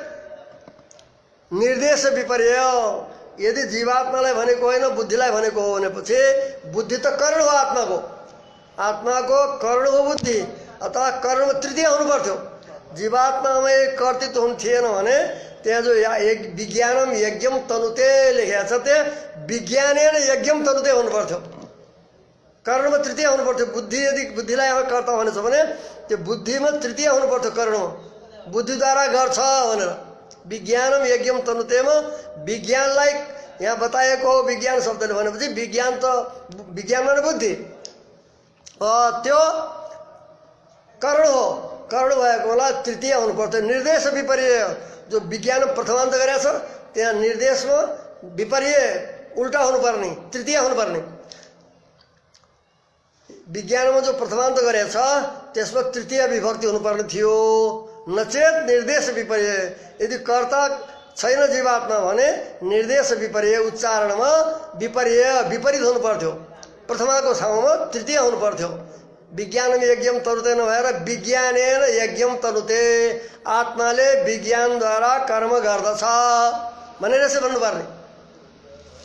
Speaker 1: निर्देश विपर्य, यदि जीवात्मालाई भनेको होइन बुद्धिलाई भनेको हो भनेपछि बुद्धि त कर्ण हो आत्माको, आत्माको कर्ण हो बुद्धि, अथवा कर्ण तृतीय हुनु पर्थ्यो। जीवात्मामै कर्तृत्व हुनु थिएन भने त्यहाँ जो एक विज्ञानम यज्ञम तनुते लेखेको छ त्यो विज्ञानेन यज्ञम तनुते हुनु पर्थ्यो, कर्णमा तृतीय हुनु पर्थ्यो। बुद्धि यदि बुद्धिलाई कर्ता भनेछ भने त्यो बुद्धिमा तृतीय हुनु पर्थ्यो, कर्णमा बुद्धिद्वारा गर्छ भनेर। विज्ञानम यज्ञम तनुतेमा विज्ञानलाई यहाँ बताएको हो विज्ञान शब्दले भनेपछि विज्ञान त विज्ञान माने बुद्धि त्यो कर्ण हो, कर्ण भएको होला तृतीय हुनु पर्थ्यो। निर्देश विपर्य जो विज्ञान प्रथमान्त गरेको छ त्यहाँ निर्देशमा विपर्य उल्टा हुनुपर्ने, तृतीय हुनुपर्ने। विज्ञानमा जो प्रथमान्त गरेको छ त्यसमा तृतीय विभक्ति हुनुपर्ने थियो, नचेत निर्देश विपर्य। यदि कर्ता छैन जीवात्मा भने निर्देश विपर्य उच्चारणमा विपर्य विपरीत हुनु पर्थ्यो, प्रथमाको ठाउँमा तृतीय हुनु पर्थ्यो। विज्ञानम यज्ञम तनुते नभएर विज्ञानेन यज्ञम तनुते, आत्माले विज्ञानद्वारा कर्म गर्दछ भनेर यसो भन्नुपर्ने।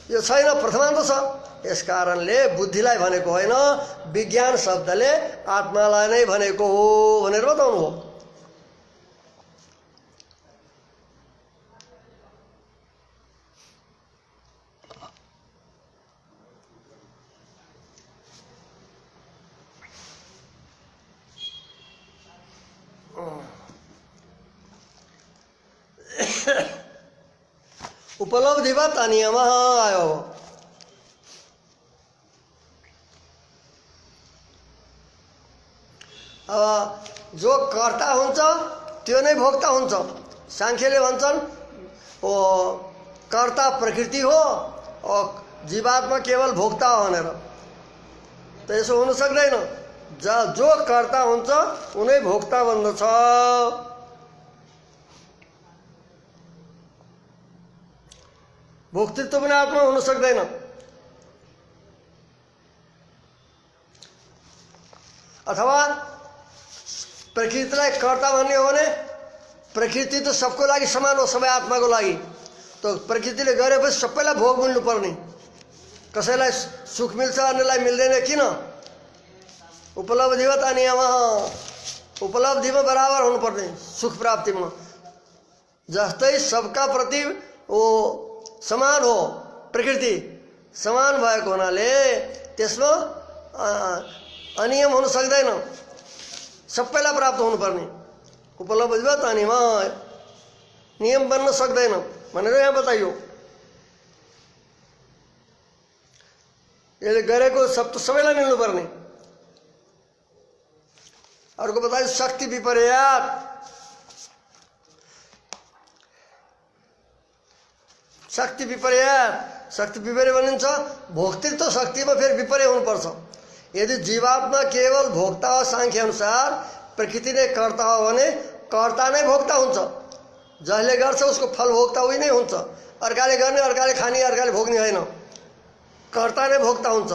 Speaker 1: यो छैन, प्रथमान्त छ, यस कारणले बुद्धिलाई भनेको होइन विज्ञान शब्दले आत्मालाई नै भनेको हो भनेर बताउनु हो। उपलब्धिवत अनियम आयो। अब जो कर्ता हुन्छ त्यो नै भोक्ता हुन्छ। सांख्यले भन्छन् ओ कर्ता प्रकृति हो जीवात्मा केवल भोक्ता हो भनेर, त यसो हुन सक्दैन। जो कर्ता हुन्छ उनै भोक्ता बन्दछ। भोक्तृत्व पनि आत्मा हुन सक्दैन। अथवा प्रकृतिलाई कर्ता भन्ने हो भने प्रकृति त सबको लागि समान हो, सबै आत्माको लागि। त प्रकृतिले गरेपछि सबैलाई भोग मिल्नुपर्ने, कसैलाई सुख मिल्छ अन्यलाई मिल्दैन किन? उपलब्धिवत अनियम, उपलब्धिमा बराबर हुनुपर्ने सुख प्राप्तिमा। जस्तै सबका प्रति वो समान हो, प्रकृति समान भएको हुनाले त्यसमा अनियम हुन सक्दैन, सबैलाई प्राप्त हुनुपर्ने। उपलब्धिवत अनियम, नियम बन्न सक्दैन भनेर यहाँ बताइयो। यसले गरेको सब त सबैलाई मिल्नुपर्ने। अर्को बताइयो शक्ति विपर्यात। शक्ति विपर्यात, शक्ति विपर्य भनिन्छ भोक्तृत्व शक्तिमा फेरि विपर्य हुनुपर्छ। यदि जीवात्मा केवल भोक्ता हो सांख्य अनुसार, प्रकृति नै कर्ता हो भने कर्ता नै भोक्ता हुन्छ। जसले गर्छ उसको फल भोक्ता उही नै हुन्छ। अर्काले गर्ने, अर्काले खाने, अर्काले भोग्ने होइन, कर्ता नै भोक्ता हुन्छ।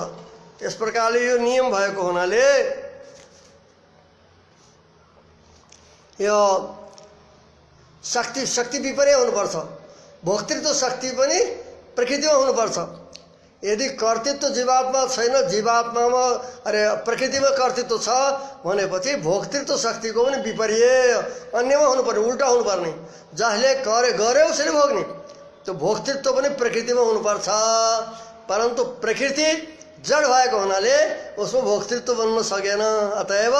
Speaker 1: यस प्रकारले यो नियम भएको हुनाले यो शक्ति विपर्य हुनुपर्छ। भोक्तृत्व शक्ति पनि प्रकृतिमा हुनुपर्छ। यदि कर्तृत्व जीवात्मा छैन, जीवात्मामा प्रकृतिमा कर्तृत्व छ भनेपछि भोक्तृत्व शक्तिको पनि विपर्य अन्यमा हुनुपर्ने, उल्टा हुनुपर्ने। जसले गर्यो उसले भोग्ने, त्यो भोक्तृत्व पनि प्रकृतिमा हुनुपर्छ। परन्तु प्रकृति जड भएको हुनाले उसमा भोक्तृत्व बन्न सकेन, अतएव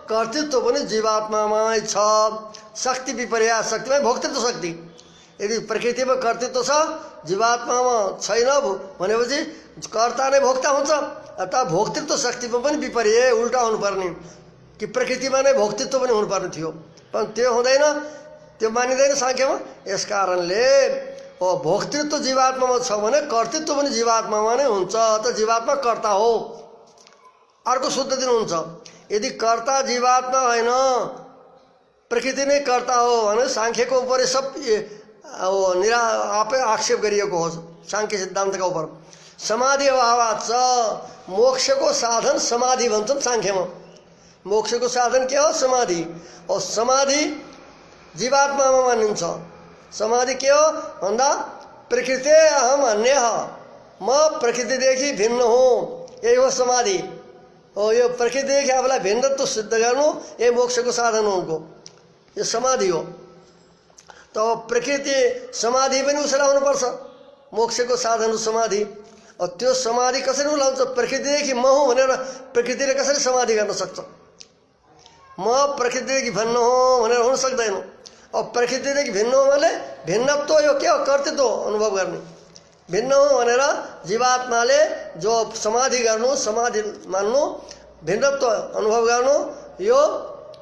Speaker 1: कर्तृत्व पनि जीवात्मामै छ। शक्ति विपर्य, शक्तिमा भोक्तृत्व शक्ति। यदि प्रकृतिमा कर्तृत्व छ जीवात्मामा छैन भनेपछि कर्ता नै भोक्ता हुन्छ, अथवा भोक्तृत्व शक्तिमा पनि विपर्य उल्टा हुनुपर्ने कि प्रकृतिमा नै भोक्तृत्व पनि हुनुपर्ने थियो, पण त्यो हुँदैन, त्यो मानिँदैन सांख्यमा। यस कारणले भोक्तृत्व जीवात्मामा छ भने कर्तृत्व पनि जीवात्मामा नै हुन्छ, त जीवात्मा कर्ता हो। अर्को शुद्ध दिनुहुन्छ, यदि कर्ता जीवात्मा होइन प्रकृति नै कर्ता हो भने सांख्यको उपर सब आपै आक्षेप गरिएको हो सांख्य सिद्धान्तका उपर। समाधि अभावात् छ, मोक्षको साधन समाधि भन्छन् सांख्यमा। मोक्षको साधन के हो? समाधि। और समाधि जीवात्मामा मानिन्छ। समाधि के हो भन्दा प्रकृति अहम अन्य, म प्रकृतिदेखि भिन्न हुँ, यही हो समाधि हो। यो प्रकृतिदेखि आफूलाई भिन्नत्व सिद्ध गर्नु यही मोक्षको साधन हो उनको, यो समाधि हो। त प्रकृति समाधि पनि उसलाई आउनुपर्छ, मोक्षको साधन हो समाधि। त्यो समाधि कसरी उलाउँछ? प्रकृतिदेखि म हुँ भनेर प्रकृतिले कसरी समाधि गर्न सक्छ? म प्रकृतिदेखि भिन्न हो भनेर हुन सक्दैन। अब प्रकृतिदेखि भिन्न हो भने भिन्नत्व यो के हो? कर्तृत्व अनुभव गर्ने। भिन्न हो भनेर जीवात्माले जो समाधि गर्नु, समाधि मान्नु, भिन्नत्व अनुभव गर्नु, यो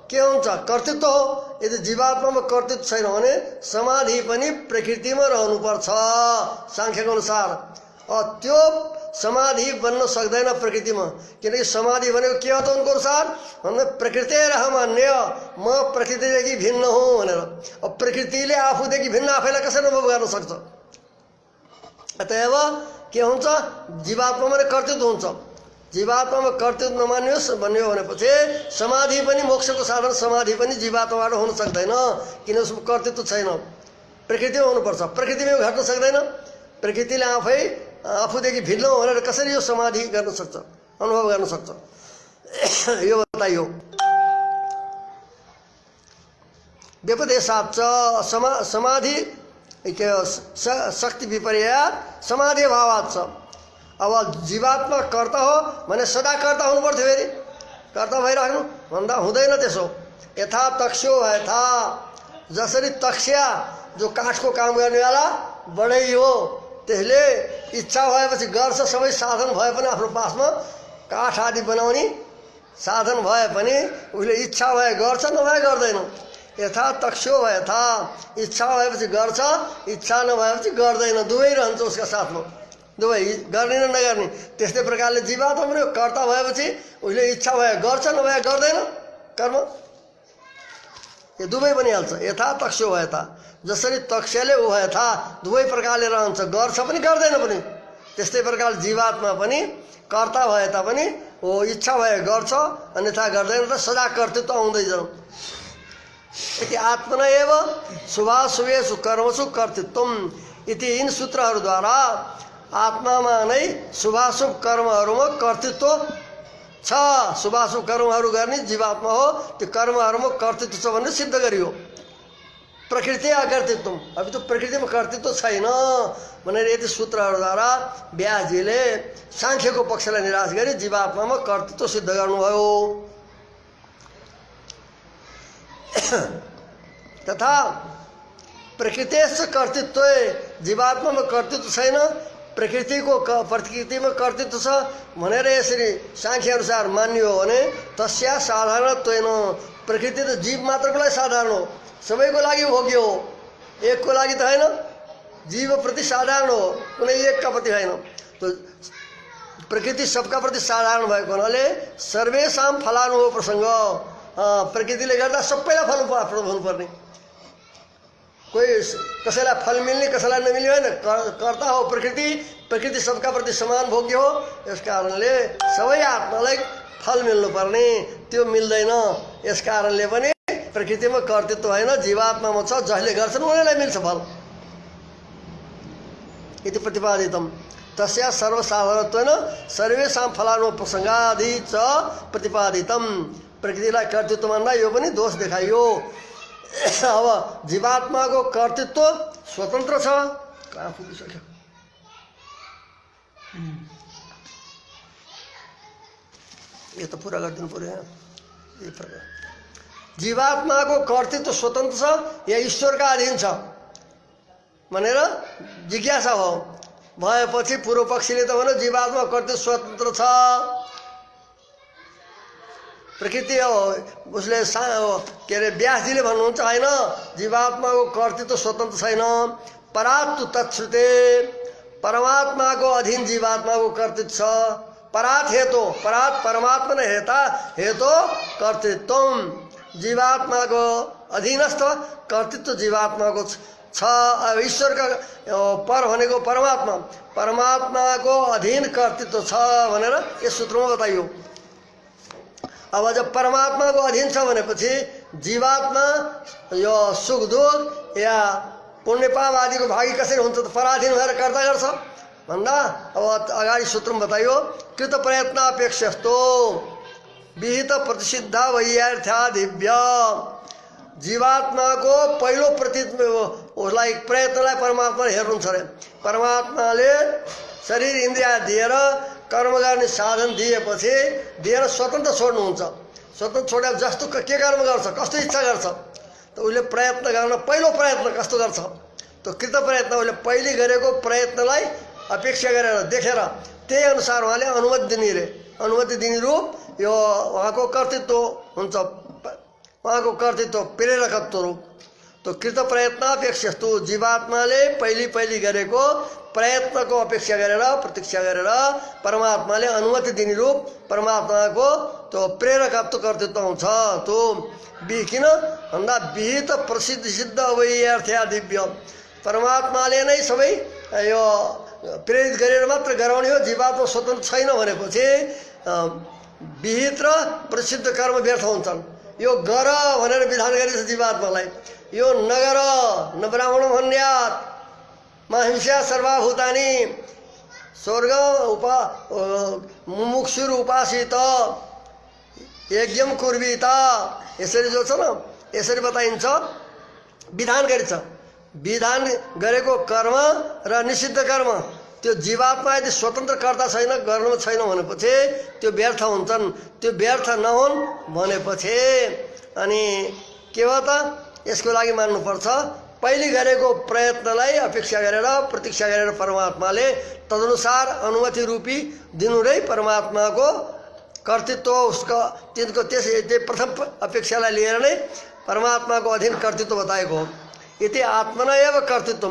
Speaker 1: के हुन्छ? कर्तृत्व हो। यदि जीवात्मामा कर्तृत्व छैन भने समाधि पनि प्रकृतिमा रहनुपर्छ सांख्यको अनुसार। त्यो समाधि बन्न सक्दैन प्रकृतिमा, किनकि समाधि भनेको के हो त उनको अनुसार? भन्दा प्रकृति अहम अन्य, म प्रकृतिदेखि भिन्न हुँ भनेर। अब प्रकृतिले आफूदेखि भिन्न आफैलाई कसरी अनुभव गर्न सक्छ? अतएव के हुन्छ? जीवात्मामा कर्तृत्व हुन्छ। जीवात्मामा कर्तृत्व नमान्योस् भन्यो भनेपछि समाधि पनि मोक्षको साधन, समाधि पनि जीवात्माबाट हुन सक्दैन, किन उसको कर्तृत्व छैन, प्रकृतिमा हुनुपर्छ। प्रकृतिमा घट्न सक्दैन। प्रकृतिले आफूदेखि भिन्न हो भनेर कसरी यो समाधि गर्न सक्छ, अनुभव गर्न सक्छ? यो बताइयो। व्यपदेशात् समाधि शक्ति विपर्यात समाधि भावात्। अब जीवात्मा कर्ता हो भने सदा कर्ता हुनुपर्थ्यो, फेरि कर्ता भइराख्नु भन्दा हुँदैन त्यसो। यथा तक्स्यो यथा, जसरी तक्स्या जो काठको काम गर्नेवाला बढै हो, त्यसले इच्छा भएपछि गर्छ। सबै साधन भए पनि आफ्नो पासमा काठ आदि बनाउने साधन भए पनि उसले इच्छा भए गर्छ, नभए गर्दैन। यथा तक्स्यो यथा, इच्छा भएपछि गर्छ, इच्छा नभएपछि गर्दैन, दुवै रहन्छ उसका साथमा, दुवै गर्ने र नगर्ने। त्यस्तै प्रकारले जीवात्मा पनि कर्ता भएपछि उसले इच्छा भए गर्छ, नभए गर्दैन कर्म, यो दुवै बनिहाल्छ। यथा तक्स्यो यथा, जसरी तक्स्याले ऊ यथा दुवै प्रकारले रहन्छ, गर्छ पनि गर्दैन पनि। त्यस्तै प्रकारले जीवात्मा पनि कर्ता भए तापनि हो इच्छा भए गर्छ, अन्यथा गर्दैन, र सदा कर्तृत्व आउँदै जाउँ। इति आत्मना एव शुभाशुभेषु कर्मसु कर्तृत्वम इति, यिन सूत्रहरूद्वारा आत्मामा नै शुभाशुभ कर्महरूमा कर्तृत्व छ। शुभाशुभ कर्महरू गर्ने जीवात्मा हो, त्यो कर्महरूमा कर्तृत्व छ भनेर सिद्ध गरियो। प्रकृति अकर्तृत्व, अभी तो प्रकृतिमा कर्तृत्व छैन भनेर यति सूत्रहरूद्वारा व्यासजीले सांख्यको पक्षलाई निराश गरी जीवात्मामा कर्तृत्व सिद्ध गर्नुभयो। तथा प्रकृतिस्थ कर्तृत्व, जीवात्मामा कर्तृत्व छैन, प्रकृतिमा कर्तृत्व छ भनेर यसरी सांख्य अनुसार मान्यो भने तस्या साधारणत्वेन, प्रकृति त जीव मात्रको लागि साधारण हो, सबैको लागि भोग्य हो, एकको लागि त होइन। जीव प्रति साधारण हो, कुनै एकका प्रति होइन। तो प्रकृति सबका प्रति साधारण भएको हुनाले सर्वेषां फलानुभव प्रसङ्ग, प्रकृतिले गर्दा सबैलाई फल हुनुपर्ने, कोही कसैलाई फल मिल्ने कसैलाई नमिल्ने होइन, कर्ता हो प्रकृति, प्रकृति सबका प्रति समान भोग्य हो। यस कारणले सबै आत्मालाई फल मिल्नुपर्ने, त्यो मिल्दैन। यस कारणले पनि प्रकृतिमा कर्तृत्व होइन, जीवात्मामा छ, जसले गर्छन् उनीहरूलाई मिल्छ फल। इति प्रतिपादितम तस्या सर्वसाधारणत्वेन सर्वेषां फलानुभव प्रसङ्गादि च प्रतिपादितम। प्रकृतिलाई कर्तृत्व मान्दा यो पनि दोष देखाइयो। अब जीवात्माको कर्तृत्व स्वतन्त्र छ, कहाँ पुगिसक्यो? यो त पुरा गरिदिनु पर्यो। यो प्रकार जीवात्माको कर्तृत्व स्वतन्त्र छ या ईश्वरका अधीन छ भनेर जिज्ञासा हो भएपछि पूर्व पक्षीले त भने जीवात्मा कर्तृत्व स्वतन्त्र छ, प्रकृति हो उसले के अरे व्यासजीले भन्नुहुन्छ होइन, जीवात्माको कर्तृत्व स्वतन्त्र छैन। परात्तु तत्श्रुते, परमात्माको अधीन जीवात्माको कर्तृत्व छ। परात हेतु, परात परमात्मा नै हेता, हेतु कर्तृत्वम, जीवात्माको अधीनस्थ कर्तृत्व जीवात्माको छ। ईश्वरका पर भनेको परमात्मा, परमात्माको अधीन कर्तृत्व छ भनेर यस सूत्रमा बताइयो। अब जब परमात्माको अधीन छ भनेपछि जीवात्मा यो सुख दुख या पुण्य पाप आदिको भागी कसरी हुन्छ त पराधीन भएर कर्ता गर्छ भन्दा अब अगाडि सूत्रमा बताइयो कृत प्रयत्नापेक्षस्तो विहित प्रतिसिद्ध वैयार्थ्या दिव्य जीवात्माको पहिलो उसलाई प्रयत्नलाई परमात्माले हेर्नुहुन्छ अरे परमात्माले शरीर इन्द्रिय दिएर कर्म गर्ने साधन दिएपछि दिएर स्वतन्त्र छोड्नुहुन्छ स्वतन्त्र छोडेर जस्तो के कर्म गर्छ कस्तो इच्छा गर्छ त उसले प्रयत्न गर्न पहिलो प्रयत्न कस्तो गर्छ त कृत प्रयत्न उसले पहिले गरेको प्रयत्नलाई अपेक्षा गरेर देखेर त्यही अनुसार उहाँले अनुमति दिने रे अनुमति दिने रूप यो उहाँको कर्तृत्व हुन्छ उहाँको कर्तृत्व प्रेरकत्व रूप तो कृत प्रयत्नापेक्षस्तु जीवात्माले पहिले गरेको प्रयत्नको अपेक्षा गरेर प्रतीक्षा गरेर परमात्माले अनुमति दिने रूप परमात्माको त्यो प्रेरकत्व कर्तृत्व हुन्छ त्यो किन भन्दा विहित प्रसिद्ध सिद्ध अवैयार्थ्या दिव्य परमात्माले नै सबै यो प्रेरित गरेर मात्र गराउने हो जीवात्मा स्वतन्त्र छैन भनेपछि विहित र प्रसिद्ध कर्म व्यर्थ हुन्छन् यो गर भनेर विधान गरिन्छ जीवात्मालाई यो नगर न ब्राह्मण भन्यात् मा हिंसा सर्वभूतानि स्वर्ग मुमुक्षुर उपासित यज्ञम कुर्वीता यसरी जो छ न यसरी बताइन्छ विधान गरिन्छ विधान गरेको कर्म र निषिद्ध कर्म त्यो जीवात्मा यदि स्वतन्त्र कर्ता छैन गर्नु छैन भनेपछि त्यो व्यर्थ हुन्छन् त्यो व्यर्थ नहुन् भनेपछि अनि के हो त यसको लागि मान्नुपर्छ पहिले गरेको प्रयत्नलाई अपेक्षा गरेर प्रतीक्षा गरेर परमात्माले तदनुसार अनुमति रूपी दिनु नै परमात्माको कर्तृत्व उसको तिनको त्यस प्रथम अपेक्षालाई लिएर नै परमात्माको अधीन कर्तृत्व बताएको हो यति आत्मना एव कर्तृत्व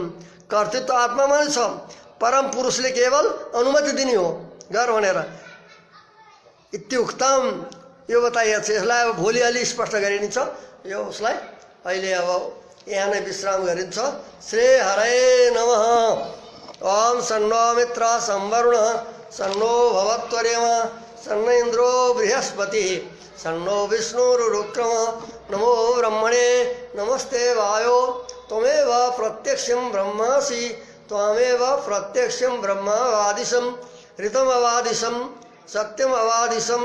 Speaker 1: कर्तृत्व आत्मामा नै छ परम पुरुषले केवल अनुमति दिने हो गर भनेर इत्युक्तम यो बताइएको छ यसलाई अब भोलि अलि स्पष्ट गरिन्छ यो उसलाई अहिले अब यहाँ नै विश्राम गरिन्छ श्री हरे नमः ओम सन्नो मित्र संवरुण सन्नो भवत्वरेम सन्न इन्द्रो बृहस्पति सन्नो विष्णुरुक्रम नमो ब्रह्मणे नमस्ते वायो त्वमेव प्रत्यक्षं ब्रह्मासि त्वमेव प्रत्यक्षं ब्रह्मावादिशं ऋतमवादिशं सत्यमवादिशं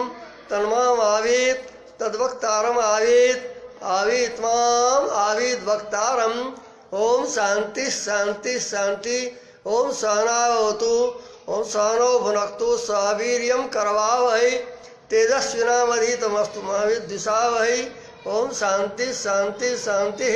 Speaker 1: तन्मामावीत् तद्वक्तारमावीत् आवीत्माम् आवीत् वक्तारम् ओम शांति शांति शांति ओम सहनावतु ओम सहनो भुनक्तु सवीर्यं करवावहै तेजस्विनामधीतमस्तु मा विद्विषावहै ओम शांति शांति शांति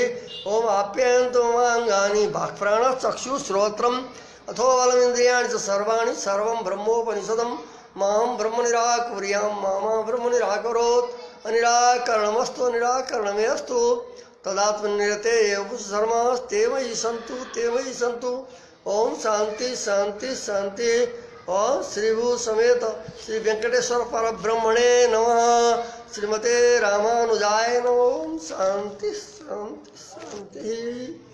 Speaker 1: ओम आप्यायन्तु ममाङ्गानि वाक्प्राणचक्षुश्रोत्रम् अथो बलमिन्द्रियाणि च सर्वाणि सर्वं ब्रह्मोपनिषदं मां ब्रह्म निराकुर्यां मा ब्रह्म निराकरोत् अनिराकरणमस्तु निराकरणमेस्तु तदात्मनिरते सर्वस्ते मयि सन्तु ओम शांति शांति शांति ओम श्रीभू समेत श्री वेंकटेश्वर परब्रह्मणे नमः श्रीमते रामानुजाय नमः। ओम शांति शांति शांति।